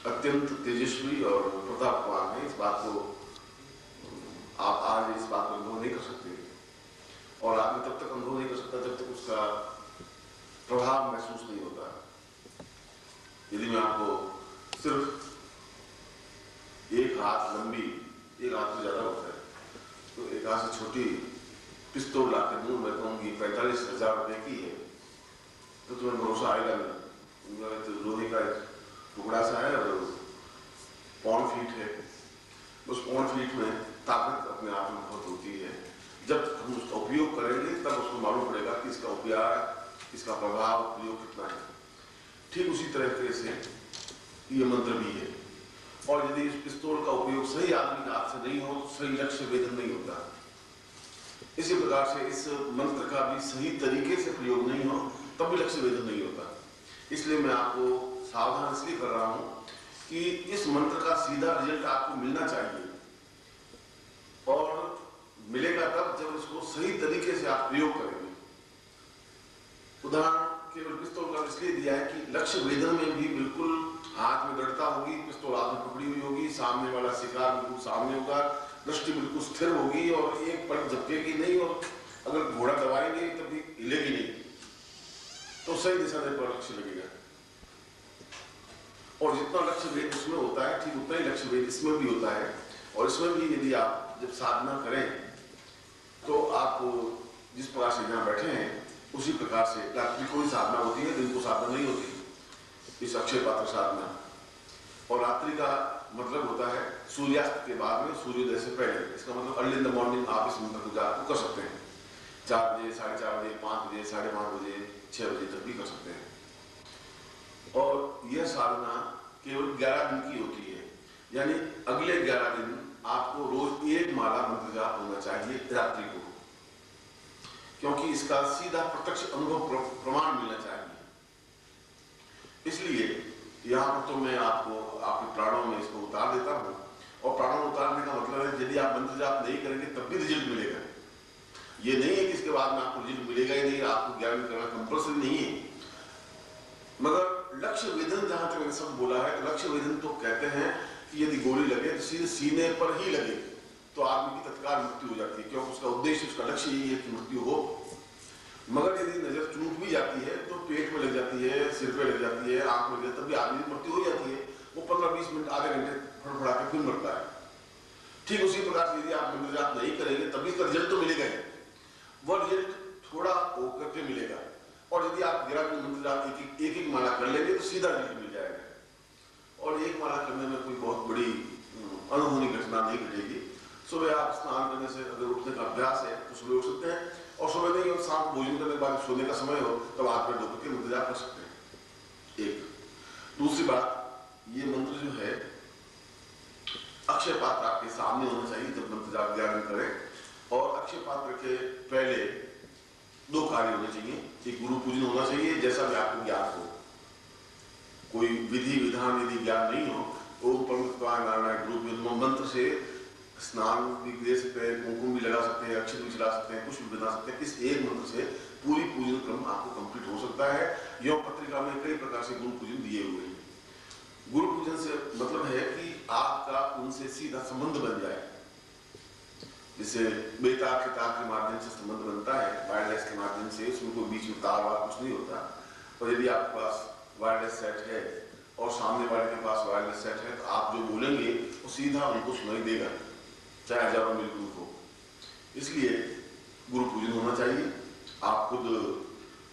अत्यंत तेजस्वी और प्रतापवान है। इस बात को आप आज इस बात को अनुभव नहीं कर सकते, और आदमी तब तक अनुभव नहीं कर सकता जब तक उसका प्रभाव महसूस नहीं होता। यदि मैं आपको सिर्फ एक हाथ लंबी, एक हाथ से ज्यादा होता है, तो एक हाथ से छोटी पिस्तौल ला के दूं, मैं कहूँगी 45,000 रुपए की है, तो तुम्हें भरोसा आएगा नहीं। तो लोहे का टुकड़ा सा है और पौन फीट है, उस पौन फीट में ताकत अपने आप में बहुत होती है। जब हम उसका उपयोग करेंगे तब उसको मालूम पड़ेगा कि इसका उपयोग, इसका प्रभाव, प्रयोग कितना है। ठीक उसी तरीके से ये मंत्र भी है। और यदि इस पिस्तौल का उपयोग सही आदमी के हाथ से नहीं हो तो सही लक्ष्य वेधन नहीं होता। इसी प्रकार से इस मंत्र का भी सही तरीके से प्रयोग नहीं हो तब भी लक्ष्य वेधन नहीं होता। इसलिए मैं आपको सावधान इसलिए कर रहा हूं कि इस मंत्र का सीधा रिजल्ट आपको मिलना चाहिए, और मिलेगा तब जब इसको सही तरीके से आप प्रयोग करेंगे। उदाहरण केवल पिस्तौल का इसलिए दिया है कि लक्ष्य वेधन में भी बिल्कुल हाथ में दृढ़ता होगी, पिस्तौल हाथ में पकड़ी हुई होगी, सामने वाला शिकार बिल्कुल सामने होगा, दृष्टि बिल्कुल स्थिर होगी और एक पल झपकेगी नहीं, और अगर घोड़ा दबाएंगे तभी हिलेगी नहीं, तो सही दिशा में पर लक्ष्य लगेगा। और जितना लक्ष्य वेध उसमें होता है ठीक उतना ही लक्ष्य वेध इसमें भी होता है। और इसमें भी यदि आप जब साधना करें तो आप जिस प्रकार से यहाँ बैठे हैं उसी प्रकार से रात्रि को ही साधना होती है, दिन को साधना नहीं होती। इस अक्षय पात्र साधना, और रात्रि का मतलब होता है सूर्यास्त के बाद में, सूर्योदय से पहले। इसका मतलब अर्ली इन द मॉर्निंग आप इस मंत्र को जाप कर सकते हैं। 4 बजे, 4:30 बजे, 5 बजे, 5:30 बजे, 6 बजे तक भी कर सकते हैं। और यह साधना केवल 11 दिन की होती है, यानी अगले 11 दिन आपको रोज 1 माला मंत्र जाप होना चाहिए रात्रि को, क्योंकि इसका सीधा प्रत्यक्ष अनुभव प्रमाण मिलना चाहिए। इसलिए यहाँ पर तो मैं आपको आपके प्राणों में इसको उतार देता हूँ, और प्राणों में उतारने का मतलब है यदि आप मंत्र जाप नहीं करेंगे तब भी रिजल्ट मिलेगा। ये नहीं है कि इसके बाद में आपको रिजल्ट मिलेगा ही नहीं, आपको ज्ञान करना कंपल्सरी नहीं है। मगर लक्ष्य वेधन, जहां तक मैंने सब बोला है, तो लक्ष्य वेधन तो कहते हैं कि यदि गोली लगे तो सीधे सीने पर ही लगे तो आदमी की तत्काल मृत्यु हो जाती है, क्योंकि उसका उद्देश्य, उसका लक्ष्य यही है कि मृत्यु हो। मगर यदि नजर चूक भी जाती है तो पेट में लग जाती है, सिर पे लग जाती है, आंख में लग जाती है, तब भी आदमी की मृत्यु हो जाती है। वो 15-20 मिनट, आधे घंटे फड़फड़ा के फिर मरता है। ठीक उसी प्रकार से यदि आप मंत्र जाप नहीं करेंगे तभी इसका रिजल्ट तो मिलेगा ही, वह रिजल्ट थोड़ा होकर के मिलेगा। और यदि आप 11 दिन मंत्र जाप एक माला कर लेंगे तो सीधा रिजल्ट मिल जाएगा। और 1 माला करने में कोई बहुत बड़ी अनहोनी घटना नहीं घटेगी। सुबह आप स्नान करने से अगर उठने का अभ्यास है तो सुबह उठ सकते हैं, और सुबह नहीं और शाम भोजन करने के बाद सोने का समय हो तब हाथ में धोकर के मंत्र जाप कर सकते हैं। एक दूसरी बात, ये मंत्र जो है अक्षय पात्र आपके सामने होना चाहिए जब मंत्र जाप ज्ञान करें। और अक्षय पात्र के पहले 2 कार्य होने चाहिए। एक गुरु पूजन होना चाहिए, जैसा भी आपको ज्ञान हो। कोई विधि विधान यदि ज्ञान नहीं हो तो नारायण गुरु पूजन मंत्र से स्नान भी दे सकते हैं, कुमकुम भी लगा सकते हैं, अक्षत भी चला सकते हैं, कुछ भी बना सकते हैं। इस एक मंत्र से पूरी पूजन क्रम आपको कंप्लीट हो सकता है। यह पत्रिका में कई प्रकार से गुरु पूजन दिए हुए हैं। गुरु पूजन से मतलब है कि आपका उनसे सीधा संबंध बन जाए। जिससे बेतार के तार के माध्यम से संबंध बनता है, वायरलेस के माध्यम से, उसमें कोई बीच में तार वार कुछ नहीं होता। और यदि आपके पास वायरलेस सेट है और सामने वाले के पास वायरलेस सेट है तो आप जो बोलेंगे वो सीधा उनको सुनाई देगा, चाहे हजारों मील दूर हो। इसलिए गुरु पूजन होना चाहिए। आप खुद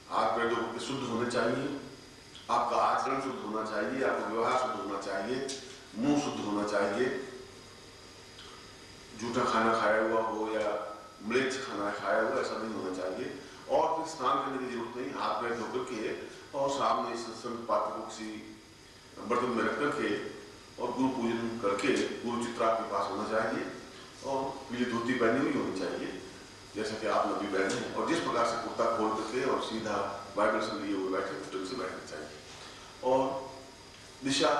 हाथ पैर धो के शुद्ध होने चाहिए, आपका आचरण शुद्ध होना चाहिए, आपका व्यवहार शुद्ध होना चाहिए, मुंह शुद्ध होना चाहिए। जूठा खाना खाया हुआ हो या म्लेच्छ खाना खाया हुआ ऐसा नहीं होना चाहिए। और फिर स्नान करने की जरूरत नहीं, हाथ पैर धो करके और सामने इस संत पात्र को किसी बर्तन में रख करके और गुरु पूजन करके गुरु चित्र आपके पास होना चाहिए, और पीली धोती पहनी हुई होनी चाहिए जैसा कि आप नबी पहने हैं। और जिस प्रकार से कुर्ता खोल करके और सीधा वाइब्रेशन लिए हुए बैठे उस ढंग से बैठना चाहिए। और दिशा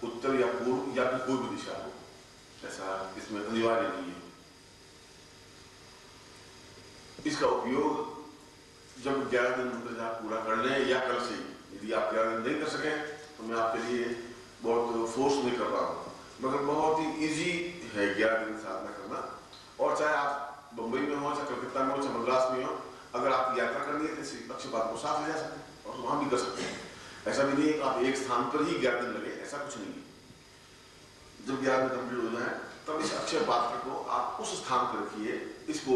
उत्तर या पूर्व या फिर कोई भी दिशा हो, ऐसा इसमें अनिवार्य नहीं है। इसका उपयोग जब 11 दिन मंत्र जाप पूरा कर लें या कल से, यदि आप 11 दिन नहीं कर सकें तो मैं आपके लिए बहुत फोर्स नहीं कर रहा हूँ, मगर बहुत ही इजी है 11 दिन साधना करना। और चाहे आप बंबई में हो, चाहे कलकत्ता में हो, चाहे मद्रास में हो, अगर आप यात्रा करनी है तो अक्षयपात्र को साथ ले जा सकते हैं और वहां भी कर सकते हैं। ऐसा भी नहीं है कि आप एक स्थान पर ही 11 दिन लगे, ऐसा कुछ नहीं है। जब 11 दिन कंप्लीट हो जाए तब इस अक्षय पात्र को आप उस स्थान पर रखिए। इसको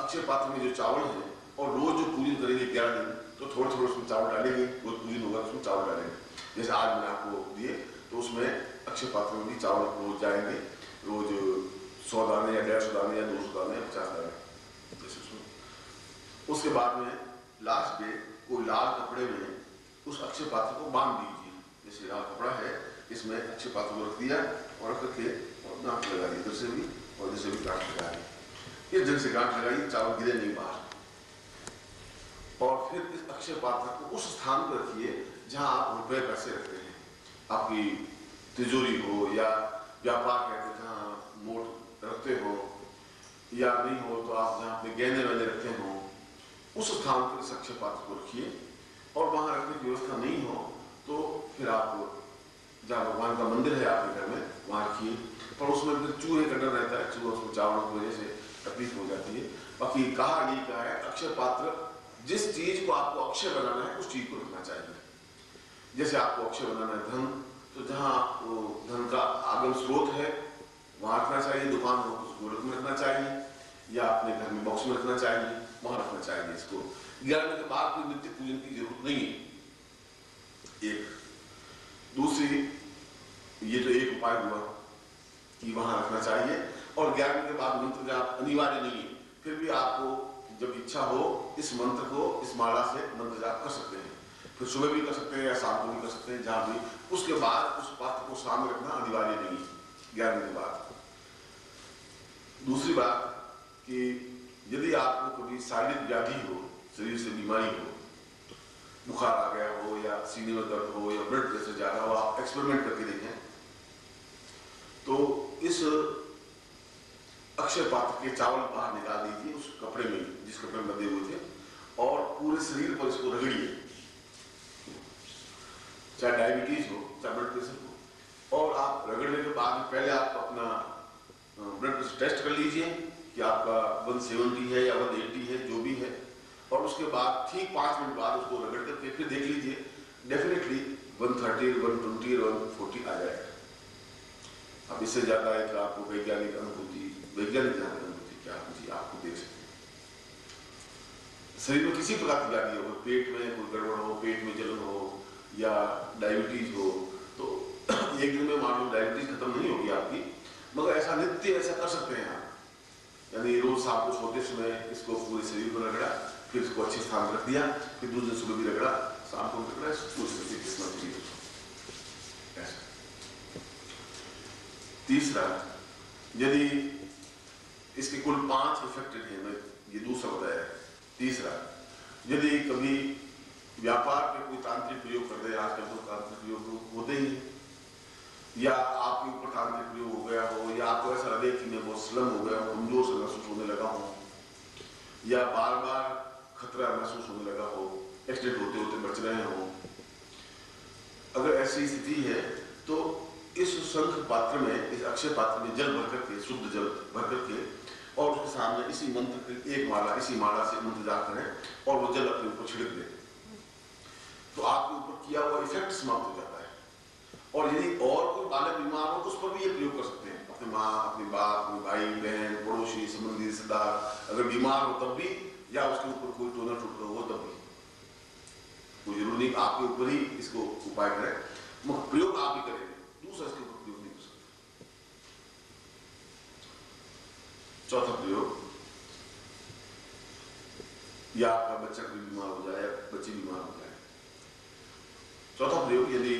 अक्षय पात्र में जो चावल है, और रोज जो पूजन करेंगे 11 दिन, तो थोड़े थोड़े उसमें चावल डालेंगे, रोज पूजन होगा उसमें चावल डालेंगे। जैसे आज मैंने आपको दिए, तो उसमें अक्षय पात्र में भी चावल रोज जाएंगे, रोज 100 दाने या 150 दाने या 200 दाने या 50 दाने जैसे उसमें। उसके बाद में लास्ट डे कोई लाल कपड़े में उस अक्षय पात्र को बांध दीजिए। जैसे लाल कपड़ा है, इसमें अक्षय पात्र को रख दिया और रख करके गांठ लगा दी, इधर से भी और इधर से भी गांठ लगा दी। इस ढंग से गांठ लगाइए, चावल गिरे नहीं बाहर। और फिर इस अक्षय पात्र को उस स्थान पर रखिए जहां आप रुपए पैसे रखते हैं। आपकी तिजोरी हो या व्यापार कहते हैं जहाँ नोट रखते हो, या नहीं हो तो आप जहाँ अपने गहने वहने रखते हो, उस स्थान पर इस अक्षय पात्र को रखिए। और वहां रखने की व्यवस्था नहीं हो तो फिर आप जहाँ भगवान का मंदिर है आपके घर में, वहां रखिए। पर उसमें फिर चूहे का डर रहता है, चूहा उसमें चावलों की वजह से तकलीफ हो जाती है। बाकी कहा यही कहा है, अक्षय पात्र जिस चीज को आपको अक्षय बनाना है उस चीज को रखना चाहिए। जैसे आपको अक्षय बनाना है धन, तो जहाँ आपको धन का आगम स्रोत है वहां रखना चाहिए। दुकान हो तो गोलक में रखना चाहिए, या अपने घर में बॉक्स में रखना चाहिए, वहां रखना चाहिए। इसको 11 के बाद कोई नित्य पूजन की जरूरत नहीं है। एक दूसरी, ये जो एक उपाय हुआ कि वहां रखना चाहिए, और 11 के बाद मंत्र जाप अनिवार्य नहीं है। फिर भी आपको जब इच्छा हो इस मंत्र को, इस माला से मंत्र जाप कर सकते हैं। फिर सुबह भी कर सकते हैं या शाम को भी कर सकते हैं, जहां भी। उसके बाद उस पात्र को सामने रखना अनिवार्य नहीं है 11 के बाद। दूसरी बात कि यदि आपको कभी शारीरिक व्याधि हो, शरीर से बीमारी हो, बुखार आ गया हो या सीने में दर्द हो या ब्लड प्रेशर ज्यादा हो, आप एक्सपेरिमेंट करके देखें। तो इस अक्षय पात्र के चावल बाहर निकाल दीजिए उस कपड़े में, जिस कपड़े में बंधे हुए थे, और पूरे शरीर पर इसको रगड़िए। चाहे डायबिटीज हो, चाहे ब्लड प्रेशर हो। और आप रगड़ने के बाद पहले आप अपना ब्लड प्रेशर टेस्ट कर लीजिए कि आपका 170 है या 180 है, जो भी है। और उसके बाद ठीक 5 मिनट बाद उसको रगड़ करके फिर देख लीजिए, डेफिनेटली 130, 120 और 140 आ जाएगा। अब इससे ज्यादा एक आपको वैज्ञानिक अनुभूति क्या होती आपको देख सकते हैं। शरीर में किसी प्रकार की व्याधि हो, पेट में कोई गड़बड़ हो, पेट में जलन हो या डायबिटीज हो, तो एक दिन में मान लो डायबिटीज खत्म नहीं होगी आपकी, मगर ऐसा नित्य ऐसा कर सकते हैं आप। यानी रोज शाम को सोते समय इसको पूरे शरीर पर रगड़ा, फिर इसको अच्छे स्थान पर रख दिया, फिर दूसरे दिन सुबह भी रगड़ा, शाम को रगड़ा, ऐसा। तीसरा, यदि इसके कुल 5 इफेक्टेड है, मैं ये दूसरा बताया। तीसरा, यदि कभी व्यापार पे कोई तांत्रिक प्रयोग कर दे, आजकल तो तांत्रिक प्रयोग होते ही, या आपके ऊपर तांत्रिक प्रयोग हो गया हो, या आपको ऐसा लगे कि मैं बहुत स्लम हो गया हूँ, कमजोर से महसूस होने लगा हूँ, या बार बार खतरा महसूस होने लगा हो, एक्सीडेंट होते होते बच रहे हो, अगर ऐसी स्थिति है तो इस शंख पात्र में, इस अक्षय पात्र में जल भर करके, शुद्ध जल भर करके, और उसके सामने इसी मंत्र की एक माला, इसी माला से मंत्र जाप करें और वो जल अपने ऊपर छिड़क दें, तो आपके ऊपर किया हुआ इफेक्ट समाप्त हो जाता है। और यदि और कोई बालक बीमार हो तो उस पर भी ये प्रयोग कर सकते हैं। अपने माँ, अपने बाप, अपने भाई बहन, पड़ोसी, संबंधी, रिश्तेदार अगर बीमार हो तब भी, या उसके ऊपर कोई टोना टूट हो तब भी, कोई जरूरी नहीं आपके ऊपर ही इसको उपाय करें, मगर प्रयोग आप ही करेंगे, दूसरा इसके ऊपर प्रयोग नहीं कर सकते। चौथा प्रयोग, या आपका बच्चा कोई बीमार हो जाए, बच्ची बीमार हो जाए। चौथा प्रयोग, यदि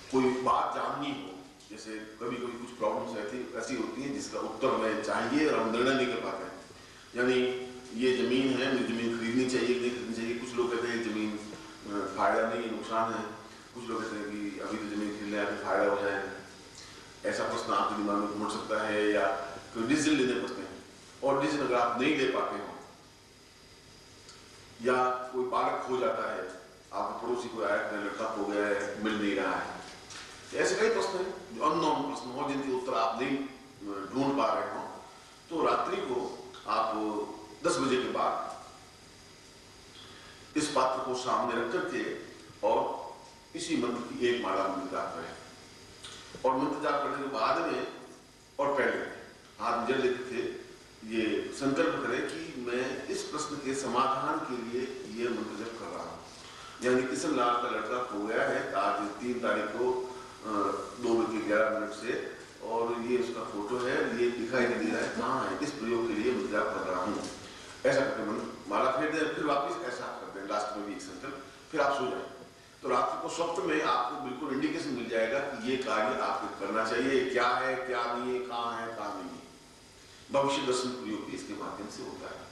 कोई बात जाननी हो, जैसे कभी कभी कुछ प्रॉब्लम्स ऐसी होती हैं जिसका उत्तर हमें चाहिए और हम निर्णय नहीं कर पाते हैं। यानी ये जमीन है, मुझे जमीन खरीदनी चाहिए नहीं खरीदनी चाहिए। कुछ लोग कहते हैं जमीन फायदा नहीं, नुकसान है। कुछ लोग कहते हैं कि अभी तो जमीन खरीदने आके फायदा हो जाएगा। ऐसा प्रश्न आपके दिमाग में घूम सकता है, या कोई डिसीजन लेने पड़ते हैं, और डिसीजन अगर आप नहीं ले पाते हो, या कोई बालक खो जाता है, आपके पड़ोसी पड़ोसी को आया कि लड़का खो गया है, मिल नहीं रहा है। ऐसे कई प्रश्न हैं जो अननोन प्रश्न हो, जिनके उत्तर आप नहीं ढूंढ पा रहे हो। तो रात्रि को आप 10 बजे के बाद इस पात्र को सामने रख करके और इसी मंत्र की एक माला मंत्र जाप करें। और मंत्र जाप करने के बाद में और पहले हाथ जड़ लेते थे ये संकल्प करें कि मैं इस प्रश्न के समाधान के लिए ये मंत्र जप कर रहा हूं। यानी किशन लाल का लड़का खो गया है आज 3 तारीख को 2:11 से, और ये उसका फोटो है, ये दिखाई नहीं दे रहा है, कहाँ है, इस प्रयोग के लिए मंत्र जाप कर रहा हूँ। ऐसा करके माला फेर दें, फिर वापिस ऐसा कर दें, लास्ट में भी एक संकल्प, फिर आप सो जाए। तो रात्रि को स्वप्न में आपको बिल्कुल इंडिकेशन मिल जाएगा कि ये कार्य आपको करना चाहिए, क्या है क्या नहीं है, कहाँ है कहाँ नहीं है। भविष्य दर्शन प्रयोग भी इसके माध्यम से होता है।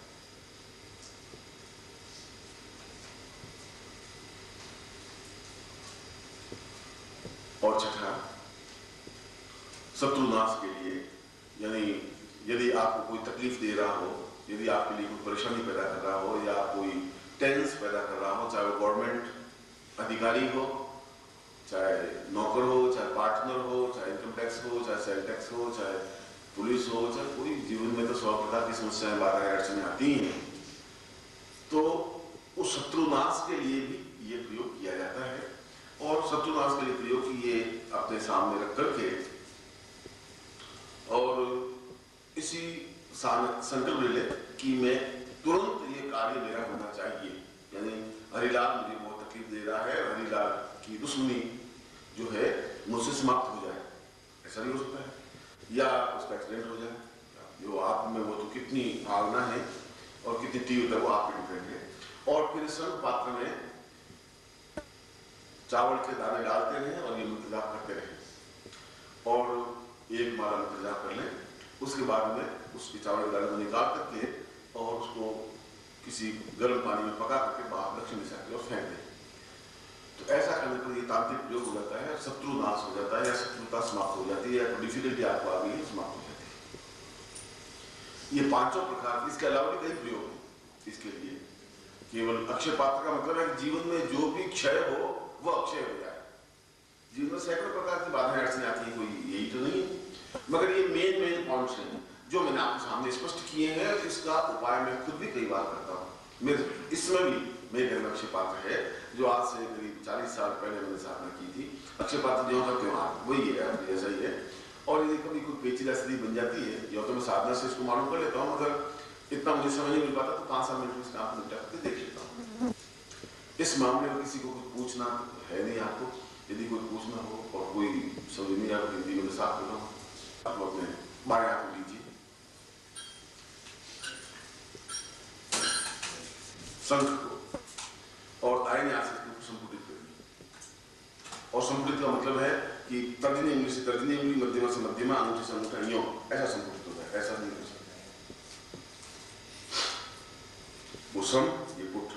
और छठा, शत्रुनाश के लिए, यानी यदि आपको कोई तकलीफ दे रहा हो, यदि आपके लिए कोई परेशानी पैदा कर रहा हो या कोई टेंस पैदा कर रहा हो, चाहे वो गवर्नमेंट अधिकारी हो, चाहे नौकर हो, चाहे पार्टनर हो, चाहे इनकम टैक्स हो, चाहे सेल टैक्स हो, चाहे पुलिस हो, चाहे कोई, जीवन में तो 100 प्रकार की समस्याएं बाधाएं अड़चनें आती हैं। तो उस शत्रुनाश के लिए भी ये प्रयोग किया जाता है। और शत्रुनाश के लिए प्रयोग किए अपने सामने रख करके और इसी संकल्प ले ले कि मैं तुरंत ये कार्य मेरा होना चाहिए। यानी हरिलाल मुझे बहुत तकलीफ दे रहा है, हरिलाल की दुश्मनी जो है मुझसे समाप्त हो जाए, ऐसा भी हो सकता है, या उसका एक्सीडेंट हो जाए। जो आप में वो तो कितनी भावना है और कितनी तीव्रता वो आप पे डिपेंड है। और फिर संग पात्र में चावल के दाने डालते रहें और ये मंत्र जाप करते रहें और एक माला मंत्र जाप कर लें। उसके बाद में उसके चावल के दाने को निकाल करके और उसको किसी गर्म पानी में पका करके बाहर दक्षिण दिशा की ओर फेंक दें। तो ऐसा करने पर ये तांत्रिक प्रयोग हो जाता है, शत्रु नाश हो जाता है, या शत्रुता समाप्त हो जाती है, या डिफिकल्टी आपको आ गई है समाप्त हो जाती है। ये 5 प्रकार, इसके अलावा भी कई प्रयोग हैं इसके लिए। केवल अक्षय पात्र का मतलब है कि जीवन में जो भी क्षय हो वो अक्षय हो जाए। जीवन में सैकड़ों प्रकार की बाधाएं अड़चनें आती हैं, कोई यही तो नहीं है, मगर ये मेन पॉइंट्स हैं जो मैंने आपके सामने स्पष्ट किए हैं। इसका उपाय मैं खुद भी कई बार करता हूँ। मेरे इसमें भी मेरे घर में अक्षय पात्र है जो आज से करीब 40 साल पहले मैंने स्थापना की थी। अक्षय पात्र जो का त्योहार वही है, जैसा ही है। और यदि कभी कोई पेचीदा स्थिति बन जाती है या तो मैं साधना से इसको मालूम कर लेता हूँ, मगर इतना मुझे समझ नहीं मिल पाता तो 5-7 मिनट में इसका आप निपटा करके देख लेता हूँ। इस मामले में किसी को कुछ पूछना है नहीं आपको। यदि कोई पूछना हो और कोई समझ नहीं आ रहा, हिंदी में साफ करता हूँ, आप अपने बाएं हाथ में लीजिए शंख को और दाहिने हाथ से इसको संपुटित करिए। और संपुटित का मतलब है कि तर्जनी उंगली से तर्जनी उंगली, मध्यमा से मध्यमा, अंगूठे से अंगूठा, यूं ऐसा संपुटित होता है, ऐसा नहीं कर सकते। वो सम, ये पुट।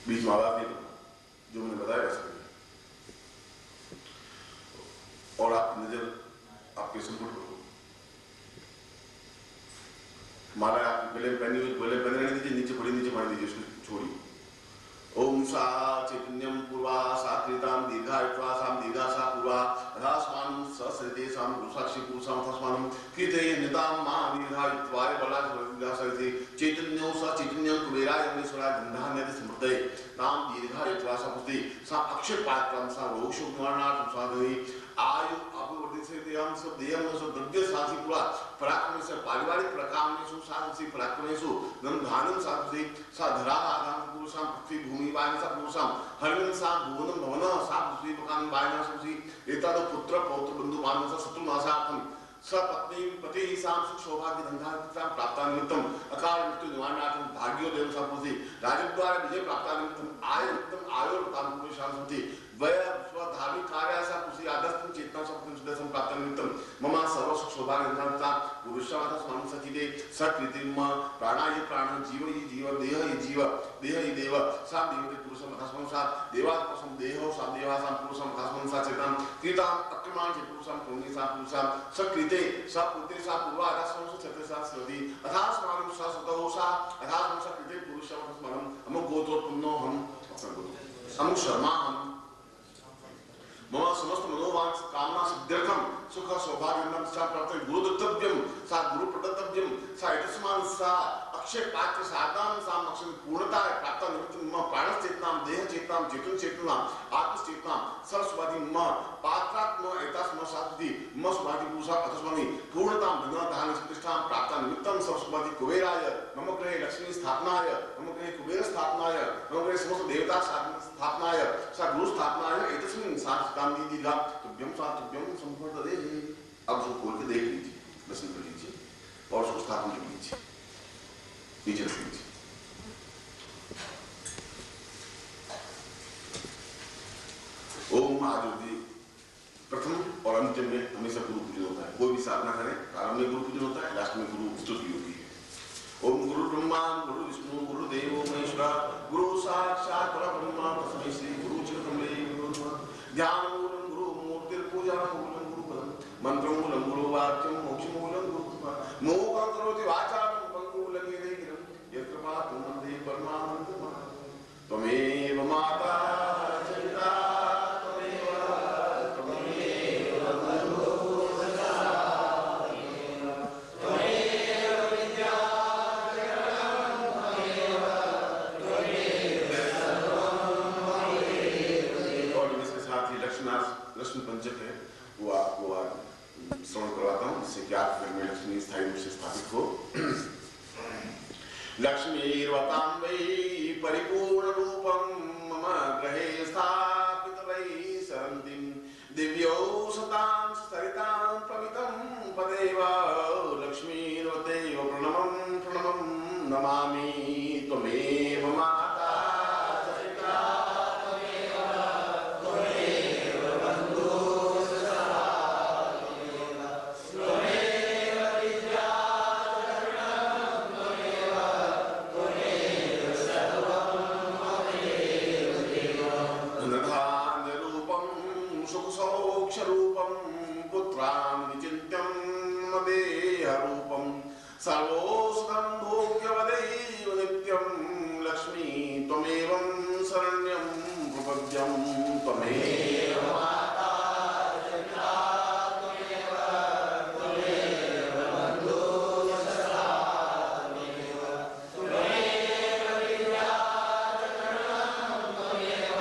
बीच में आवाज नहीं, जो मैंने बताया वैसा करिए। और आप नजर आपके संपुट करो। माला आप गले में पहनी हुई, गले पहने रहने दीजिए, नीचे पड़ी नीचे पढ़ दीजिए, उसको छोड़िए। ओम सा चैतन्यम पूर्वा साकृताम दीर्घायुत्वा साम दीर्घा सा पूर्वा रास्मान ससृते साम गुसाक्षी पुरुषाम तस्मानम कीते निताम मा दीर्घायुत्वाय बला सरिते चैतन्यो सा चैतन्यम कुबेराय अमलेश्वराय गंधान्यते समृद्धये ताम दीर्घायुत्वा सा पुष्टि सा अक्षय पात्रम सा रोषो निवारणार्थम साधये आयु अभिवर्धित से देहम सब देहम सब द्रव्य सासी पूरा पराक्रम से पारिवारिक प्रकाम में सु साधि पराक्रमेषु गंधानम साधि साधरा आधाम पुरुषाम पृथ्वी भूमि वायन सा पुरुषाम हरिण सा भुवनम भवन सा पृथ्वी मकान वायन सा एता तो पुत्र पौत्र बंधु मान सा शत्रु नाशार्थम सपत्नी पति साम सुख सौभाग्य धनधान्य प्राप्ता निमित्तम अकाल मृत्यु निवारणार्थम भाग्योदयम सा पुरुषि राजद्वार विजय प्राप्ता निमित्तम आय निमित्तम आयोर्ताम पुरुषां सन्ति वय स्वधार्मिक कार्यासा कुसी आदस्तम चेतना शब्दम सुदर्शन प्राप्त निमित्तम मम सर्व सुख सौभाग्यंता पुरुषवाद स्मरण सचिदे सकृतिम प्राणाय प्राण जीव ये जीव देह ये जीव देह ये देव सा देवते पुरुषम अथस्मं सा देवात् पुरुषम देहो सा देवासां पुरुषम अथस्मं सा चेतन कृताम अक्रमाण से पुरुषम पुण्य सा पुरुषम सकृते सा पुते सा पूर्वा अथस्मं सा चते सा स्वदी अथास्मानं सा सुतौ सा अथास्मं सा कृते पुरुषम अथस्मनं हम गोत्रोत्पन्नो हम हम शर्मा हम मम समस्त मनोवांच कामना सिद्ध्यर्थम सुख सौभाग्यम सा प्राप्त गुरु दत्तव्यम सा गुरु प्रदत्तव्यम सा इतस्मान् सा अक्षय पात्र साधनां सा अक्षय पूर्णता प्राप्त निमित्तं मम प्राण चेतनां देह चेतनां चेतन चेतनां आत्म चेतनां सरस्वती मम पात्रात्म एतास्म साधि मम स्वादि पुरुषा अथस्मनि पूर्णतां धन धान प्रतिष्ठां प्राप्त निमित्तं सरस्वती कुबेराय मम गृहे लक्ष्मी स्थापनाय मम गृहे कुबेर स्थापनाय मम गृहे समस्त देवता स्थापनाय सा गुरु स्थापनाय एतस्मिन् सा कामनी दीर्घा तुभ्यम सा तुभ्यम संपूर्ण दे। अब उसको खोल के देख लीजिए, दर्शन कर लीजिए और उसको स्थापन कर लीजिए, नीचे रख लीजिए। ओम आजुति प्रथम और अंतिम में हमेशा गुरु पूजन होता है। कोई भी साधना करें, प्रारंभ में गुरु पूजन होता है, लास्ट में गुरु स्तुति होती है। ओम गुरु ब्रह्मा गुरु विष्णु गुरु देवो महेश्वरा गुरु साक्षात् परब्रह्म तस्मै श्री गुरु चरणमे ध्यान मूलम गुरु मूर्तिर पूजा मूलम गुरु पदम मंत्र मूलम गुरु वाक्यम मोक्ष मूलम गुरु मोहं करोति वाचालं पंगुलं गिरिगिरं यत्कृपातं वन्दे परमानन्दं त्वमेव माता पिता लक्ष्मी पंचक है, वो आपको श्रवण करवाता हूँ जिससे कि आप घर में लक्ष्मी स्थायी रूप से स्थापित हो। लक्ष्मीर्वतां वै परिपूर्ण रूपं मम गृहे स्थापित वै सरन्तीं दिव्यौषधां सरितां पवित्रं पदेव लक्ष्मीर्वतेव प्रणमं प्रणमं नमामि त्वमेव माता सर्वोषधं भोग्यवदैव नित्यं लक्ष्मी त्वमेवं शरण्यं प्रपद्यं त्वमेव माता पिता त्वमेव बन्धु सखा त्वमेव विद्या चरणं त्वमेव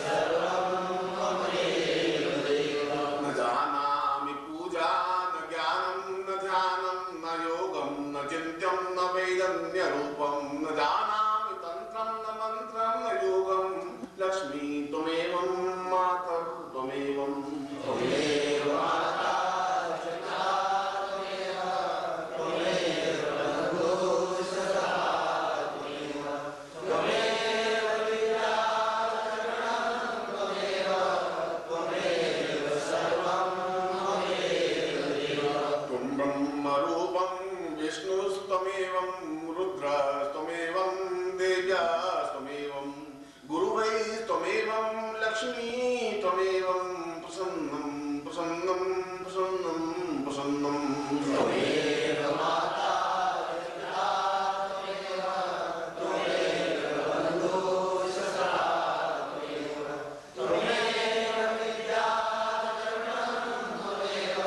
सर्वं त्वमेव देव न जानामि पूजा न ज्ञानं चिंत्यं न वैदन्य रूपं न जानामि तंत्रं न मंत्रं न योगं लक्ष्मी त्वमेवं माता त्वमेवं त्वमेव माता पिता त्वमेव बन्धु सखा त्वमेव विद्या चरणं त्वमेव सर्वं त्वमेव देव त्वं ब्रह्मरूपं विष्णुस्त्वमेवं रुद्रस्त्वमेवं देव्यास्त्वमेवं गुरुवैस्त्वमेवं लक्ष्मी त्वमेवं प्रसन्नं प्रसन्नं प्रसन्नं प्रसन्नं त्वमेव माता पिता त्वमेव बन्धु सखा त्वमेव विद्या चरणं त्वमेव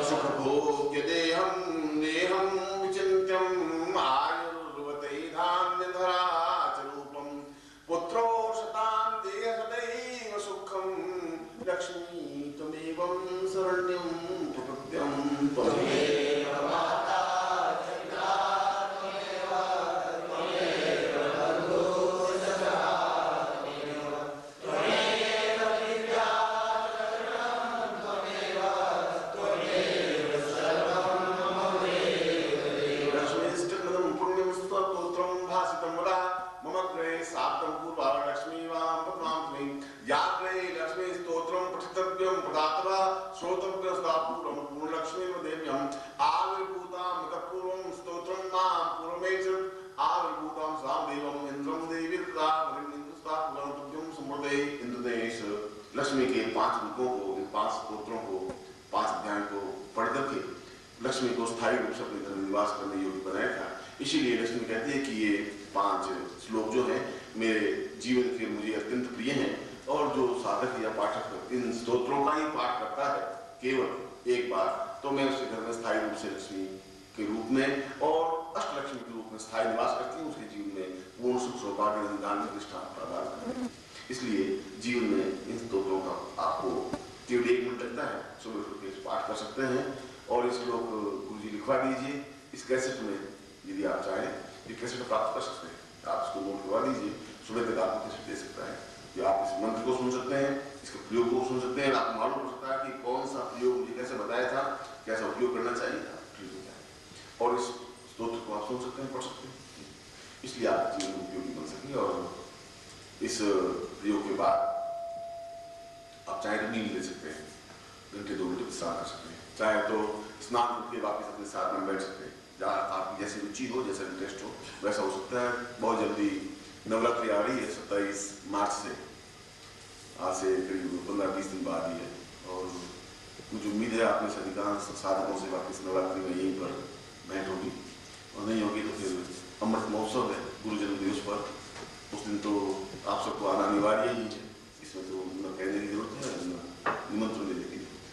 सुखभोग्यदेहं देहं विचिन्त्यं आयुर्वते धान्यधरा च रूपं पुत्रोषतां देहसदैव सुखं लक्ष्मी त्वमेवं शरण्यं प्रपद्यं त्वमेव माता पिता त्वमेव बन्धु सखा त्वमेव विद्या चरणं त्वमेव सर्वं त्वमेव देव लक्ष्मीष्टकं पुण्यं स्तोत्रं लक्ष्मी के 5 रूपों को, इन 5 स्तोत्रों को, 5 अध्याय को पढ़ करके लक्ष्मी को स्थायी रूप से अपने घर में निवास करने योग्य बनाया था। इसीलिए लक्ष्मी कहती है कि ये 5 श्लोक जो हैं मेरे जीवन के मुझे अत्यंत प्रिय हैं, और जो साधक या पाठक इन स्तोत्रों का ही पाठ करता है केवल एक बार, तो मैं उसके घर में स्थायी रूप से लक्ष्मी के रूप में और अष्टलक्ष्मी के रूप में स्थायी निवास करती हूँ। उसके जीवन में पूर्ण सुख सौभाग्य निदान प्रतिष्ठा प्रदान करती हूँ। इसलिए जीवन में इन स्तोत्रों का आपको केवल 1 मिनट लगता है, सुबह उठ के पाठ कर सकते हैं। और इस श्लोक गुरु जी लिखवा दीजिए इस कैसेट में, यदि आप चाहें ये कैसेट प्राप्त कर सकते हैं, आप इसको नोट करवा दीजिए, सुबह तक आपको कैसेट दे सकता है। कि आप इस मंत्र को सुन सकते हैं, इसके प्रयोग को सुन सकते हैं, आपको मालूम हो सकता है कि कौन सा प्रयोग मुझे कैसे बताया था, कैसा उपयोग करना चाहिए था, ठीक हो जाए। और इस स्तोत्र को आप सुन सकते हैं, पढ़ सकते हैं, इसलिए आप जीवन में उपयोगी बन सकेंगे। और इस प्रयोग के बाद आप चाहे तो नींद ले सकते हैं, घंटे 2 घंटे विश्राम कर सकते हैं, चाहे तो स्नान करके वापस अपने साथ में बैठ सकते हैं, जहाँ आपकी जैसी रुचि हो, जैसा इंटरेस्ट हो वैसा हो सकता है। बहुत जल्दी नवरात्रि आ रही है 27 मार्च से, आज से करीब 15-20 दिन बाद ही है, और मुझे उम्मीद है आप में से अधिकांश साधकों से वापस नवरात्रि में यहीं पर भेंट होगी, और नहीं होगी तो फिर अमृत महोत्सव है गुरु जन्म दिवस पर, उस दिन तो आप सबको आना अनिवार्य ही है, इसमें तो न कहने की जरूरत है न निमंत्रण देने की जरूरत है।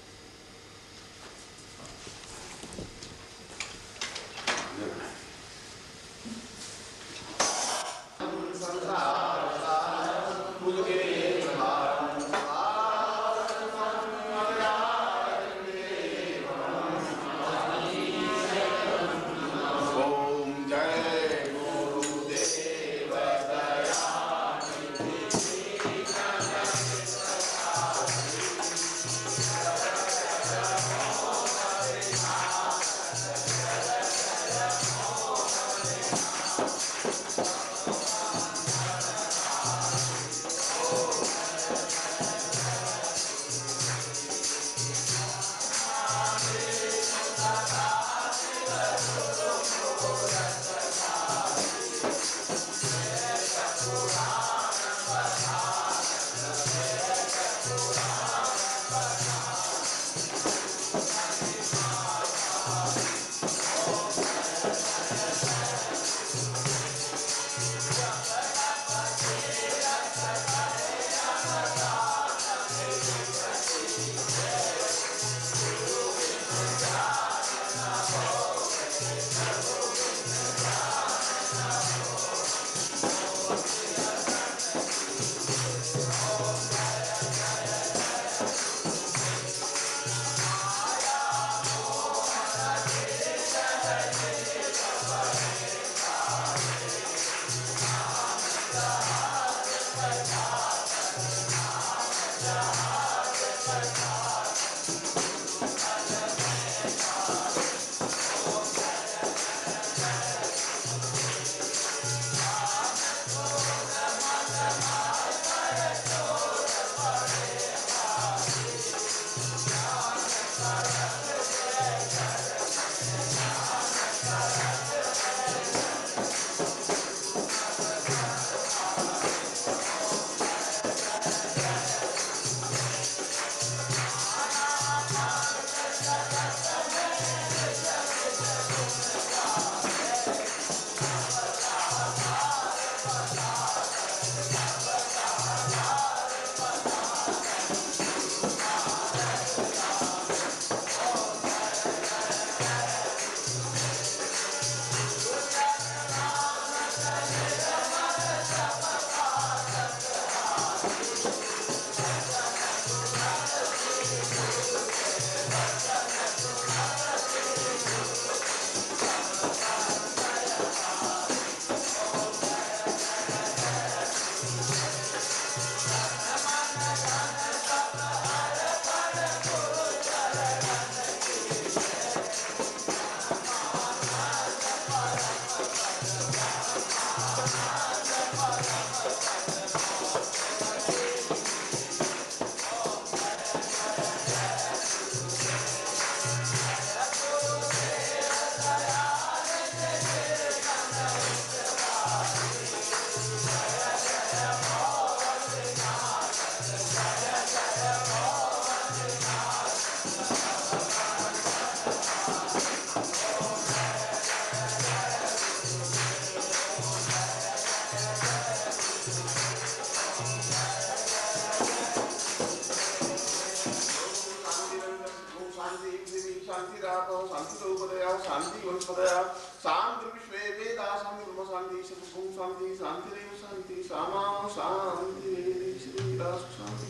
शांतिरापः शान्तिरूपदयः शान्तिवनस्पतयः शान्तिर्विश्वे वेदाः शान्ति ब्रह्म शान्ति सर्वभूम शान्ति शान्तिरेव शान्ति सामा शान्तिरेव श्रीदास शान्ति।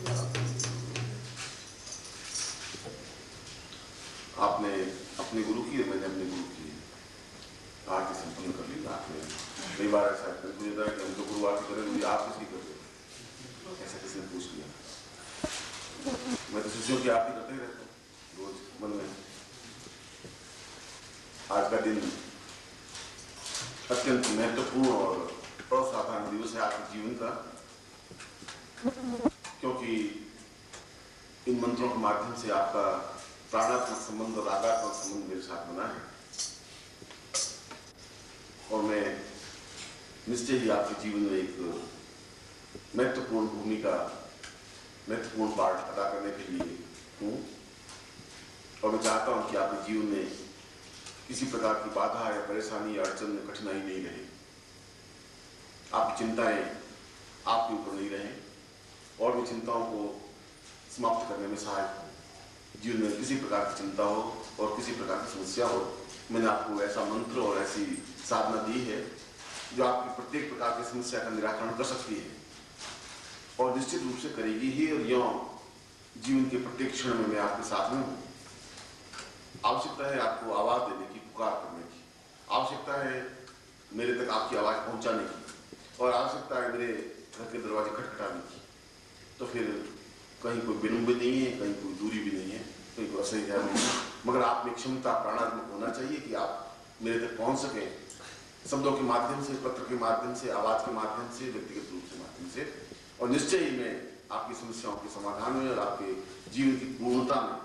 आपने अपने गुरु की और मैंने अपने गुरु की आरती संपन्न कर ली। आपने कई बार ऐसा कन्फ्यूज होता है कि हम तो गुरु आरती करें, मुझे आप किसकी कर रहे हो, ऐसा किसी ने पूछ लिया। मैं तो शिष्यों की आरती करते ही रहता हूँ रोज मन में। आज का दिन अत्यंत महत्वपूर्ण और असाधारण दिवस है आपके जीवन का, क्योंकि इन मंत्रों के माध्यम से आपका प्राणात्मक संबंध और रागात्मक संबंध मेरे साथ बना है और मैं निश्चय ही आपके जीवन में एक महत्वपूर्ण भूमिका, महत्वपूर्ण पार्ट अदा करने के लिए हूँ। और मैं चाहता हूँ कि आपके जीवन में किसी प्रकार की बाधा या परेशानी या अड़चन या कठिनाई नहीं रहे, आपकी चिंताएं आपके ऊपर नहीं रहें और भी चिंताओं को समाप्त करने में सहायक हो। जीवन में किसी प्रकार की चिंता हो और किसी प्रकार की समस्या हो, मैंने आपको ऐसा मंत्र और ऐसी साधना दी है जो आपकी प्रत्येक प्रकार की समस्या का निराकरण कर सकती है और निश्चित रूप से करेगी ही। और यों जीवन के प्रत्येक क्षण में मैं आपके साथ में हूँ। आवश्यकता है आपको आवाज देने की, पुकार करने की, आवश्यकता है मेरे तक आपकी आवाज पहुंचाने की और आवश्यकता है मेरे घर के दरवाजे खटखटाने की। तो फिर कहीं कोई विलंब भी नहीं है, कहीं कोई दूरी भी नहीं है, कहीं कोई असह्य नहीं है, मगर आप में क्षमता प्राणात्मक होना चाहिए कि आप मेरे तक पहुंच सकें शब्दों के माध्यम से, पत्र के माध्यम से, आवाज के माध्यम से, व्यक्तिगत रूप से माध्यम से। और निश्चय ही मैं आपकी समस्याओं के समाधान में और आपके जीवन की पूर्णता में,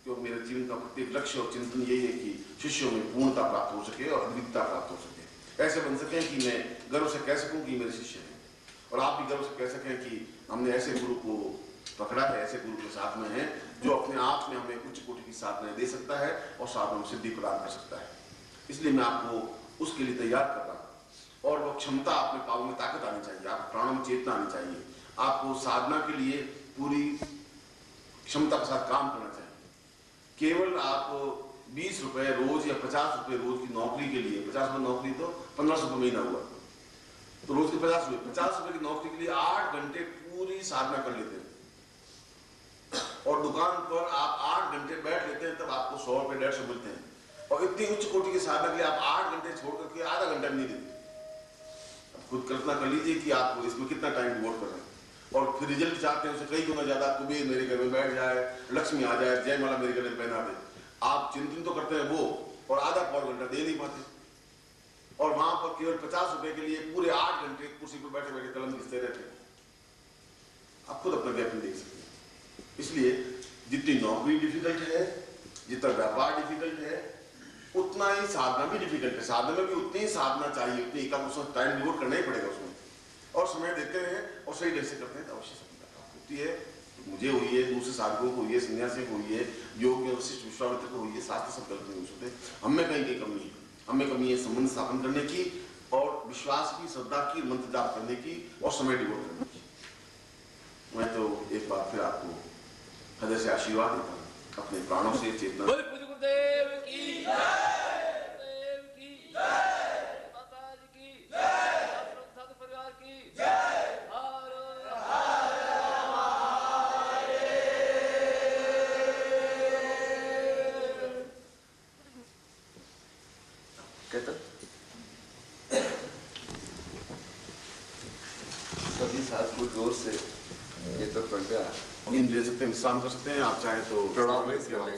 क्योंकि मेरे जीवन का प्रत्येक लक्ष्य और चिंतन यही है कि शिष्यों में पूर्णता प्राप्त हो सके और अद्वितीयता प्राप्त हो सके। ऐसे बन सके कि मैं गर्व से कह सकूं कि मेरे शिष्य हैं और आप भी गर्व से कह सकें कि हमने ऐसे गुरु को पकड़ा है, ऐसे गुरु के साथ में है जो अपने आप में हमें उच्च कोटि की साधनाएं दे सकता है और साधना में सिद्धि प्रदान कर सकता है। इसलिए मैं आपको उसके लिए तैयार कर रहा हूँ और वो क्षमता अपने पाँव में ताकत आनी चाहिए, आपके प्राणों में चेतना आनी चाहिए, आपको साधना के लिए पूरी क्षमता के साथ काम करना चाहिए। केवल आप 20 रुपए रोज या 50 रुपए रोज की नौकरी के लिए, 50 रुपए नौकरी तो 1500 रुपये महीना हुआ, तो रोज के 50 रुपए की नौकरी के लिए 8 घंटे पूरी साधना कर लेते हैं और दुकान पर आप 8 घंटे बैठ लेते हैं, तब आपको 100 रुपए 150 मिलते हैं। और इतनी उच्च कोटि की साधना के लिए आप 8 घंटे छोड़ करके आधा घंटा भी नहीं देते। अब खुद कल्पना कर लीजिए कि आप इसमें कितना टाइम डिवोट कर रहे हैं और फिर रिजल्ट चाहते हैं उसे कई गुना ज्यादा, कुबेर मेरे घर में बैठ जाए, लक्ष्मी आ जाए, जयमाला मेरे गले में पहना दे। आप चिंतन तो करते हैं वो और आधा पौन घंटा दे नहीं पाते और वहां पर केवल 50 रुपए के लिए पूरे 8 घंटे कुर्सी पर बैठे बैठे कलम घिसते रहते हैं। आप खुद अपना ज्ञापन देख सकते हैं। इसलिए जितनी नौकरी डिफिकल्ट है, जितना व्यापार डिफिकल्ट है, उतना ही साधना भी डिफिकल्ट है। साधना में भी उतनी ही साधना चाहिए, उतनी एकाग्रता टाइम डिवोट करना ही पड़ेगा उसमें और समय देते हैं और सही ढंग से करते हैं तो अवश्य सफलता प्राप्त होती है। तो मुझे हुई है, दूसरे साधकों को हुई है, सन्यासियों को हुई है, योग में वशिष्ठ विश्वामित्र को हुई है, शास्त्र सब गलत नहीं हो सकते। हमें कहीं की कमी है, हमें कमी है संबंध स्थापन करने की और विश्वास की, श्रद्धा की, मंत्र जाप करने की और समय डिवोट करने की। मैं तो एक बार फिर आपको हृदय से आशीर्वाद देता हूँ, अपने प्राणों से चेतना। गुरुदेव की जय, गुरुदेव की जय, माता जी की जय, साधु परिवार की जय। सभी साथ को जोर से ये तो पड़ गया। नींद ले सकते हैं, विश्राम कर सकते हैं, आप चाहें तो प्रणाम भी कर लेंगे।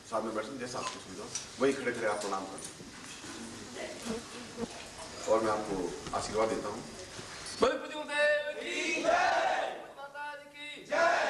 साथ में बैठ, जैसा आपको सुविधा वही खड़े खड़े आप प्रणाम करें और मैं आपको आशीर्वाद देता हूँ। गुरुदेव की जय, माता जी की जय।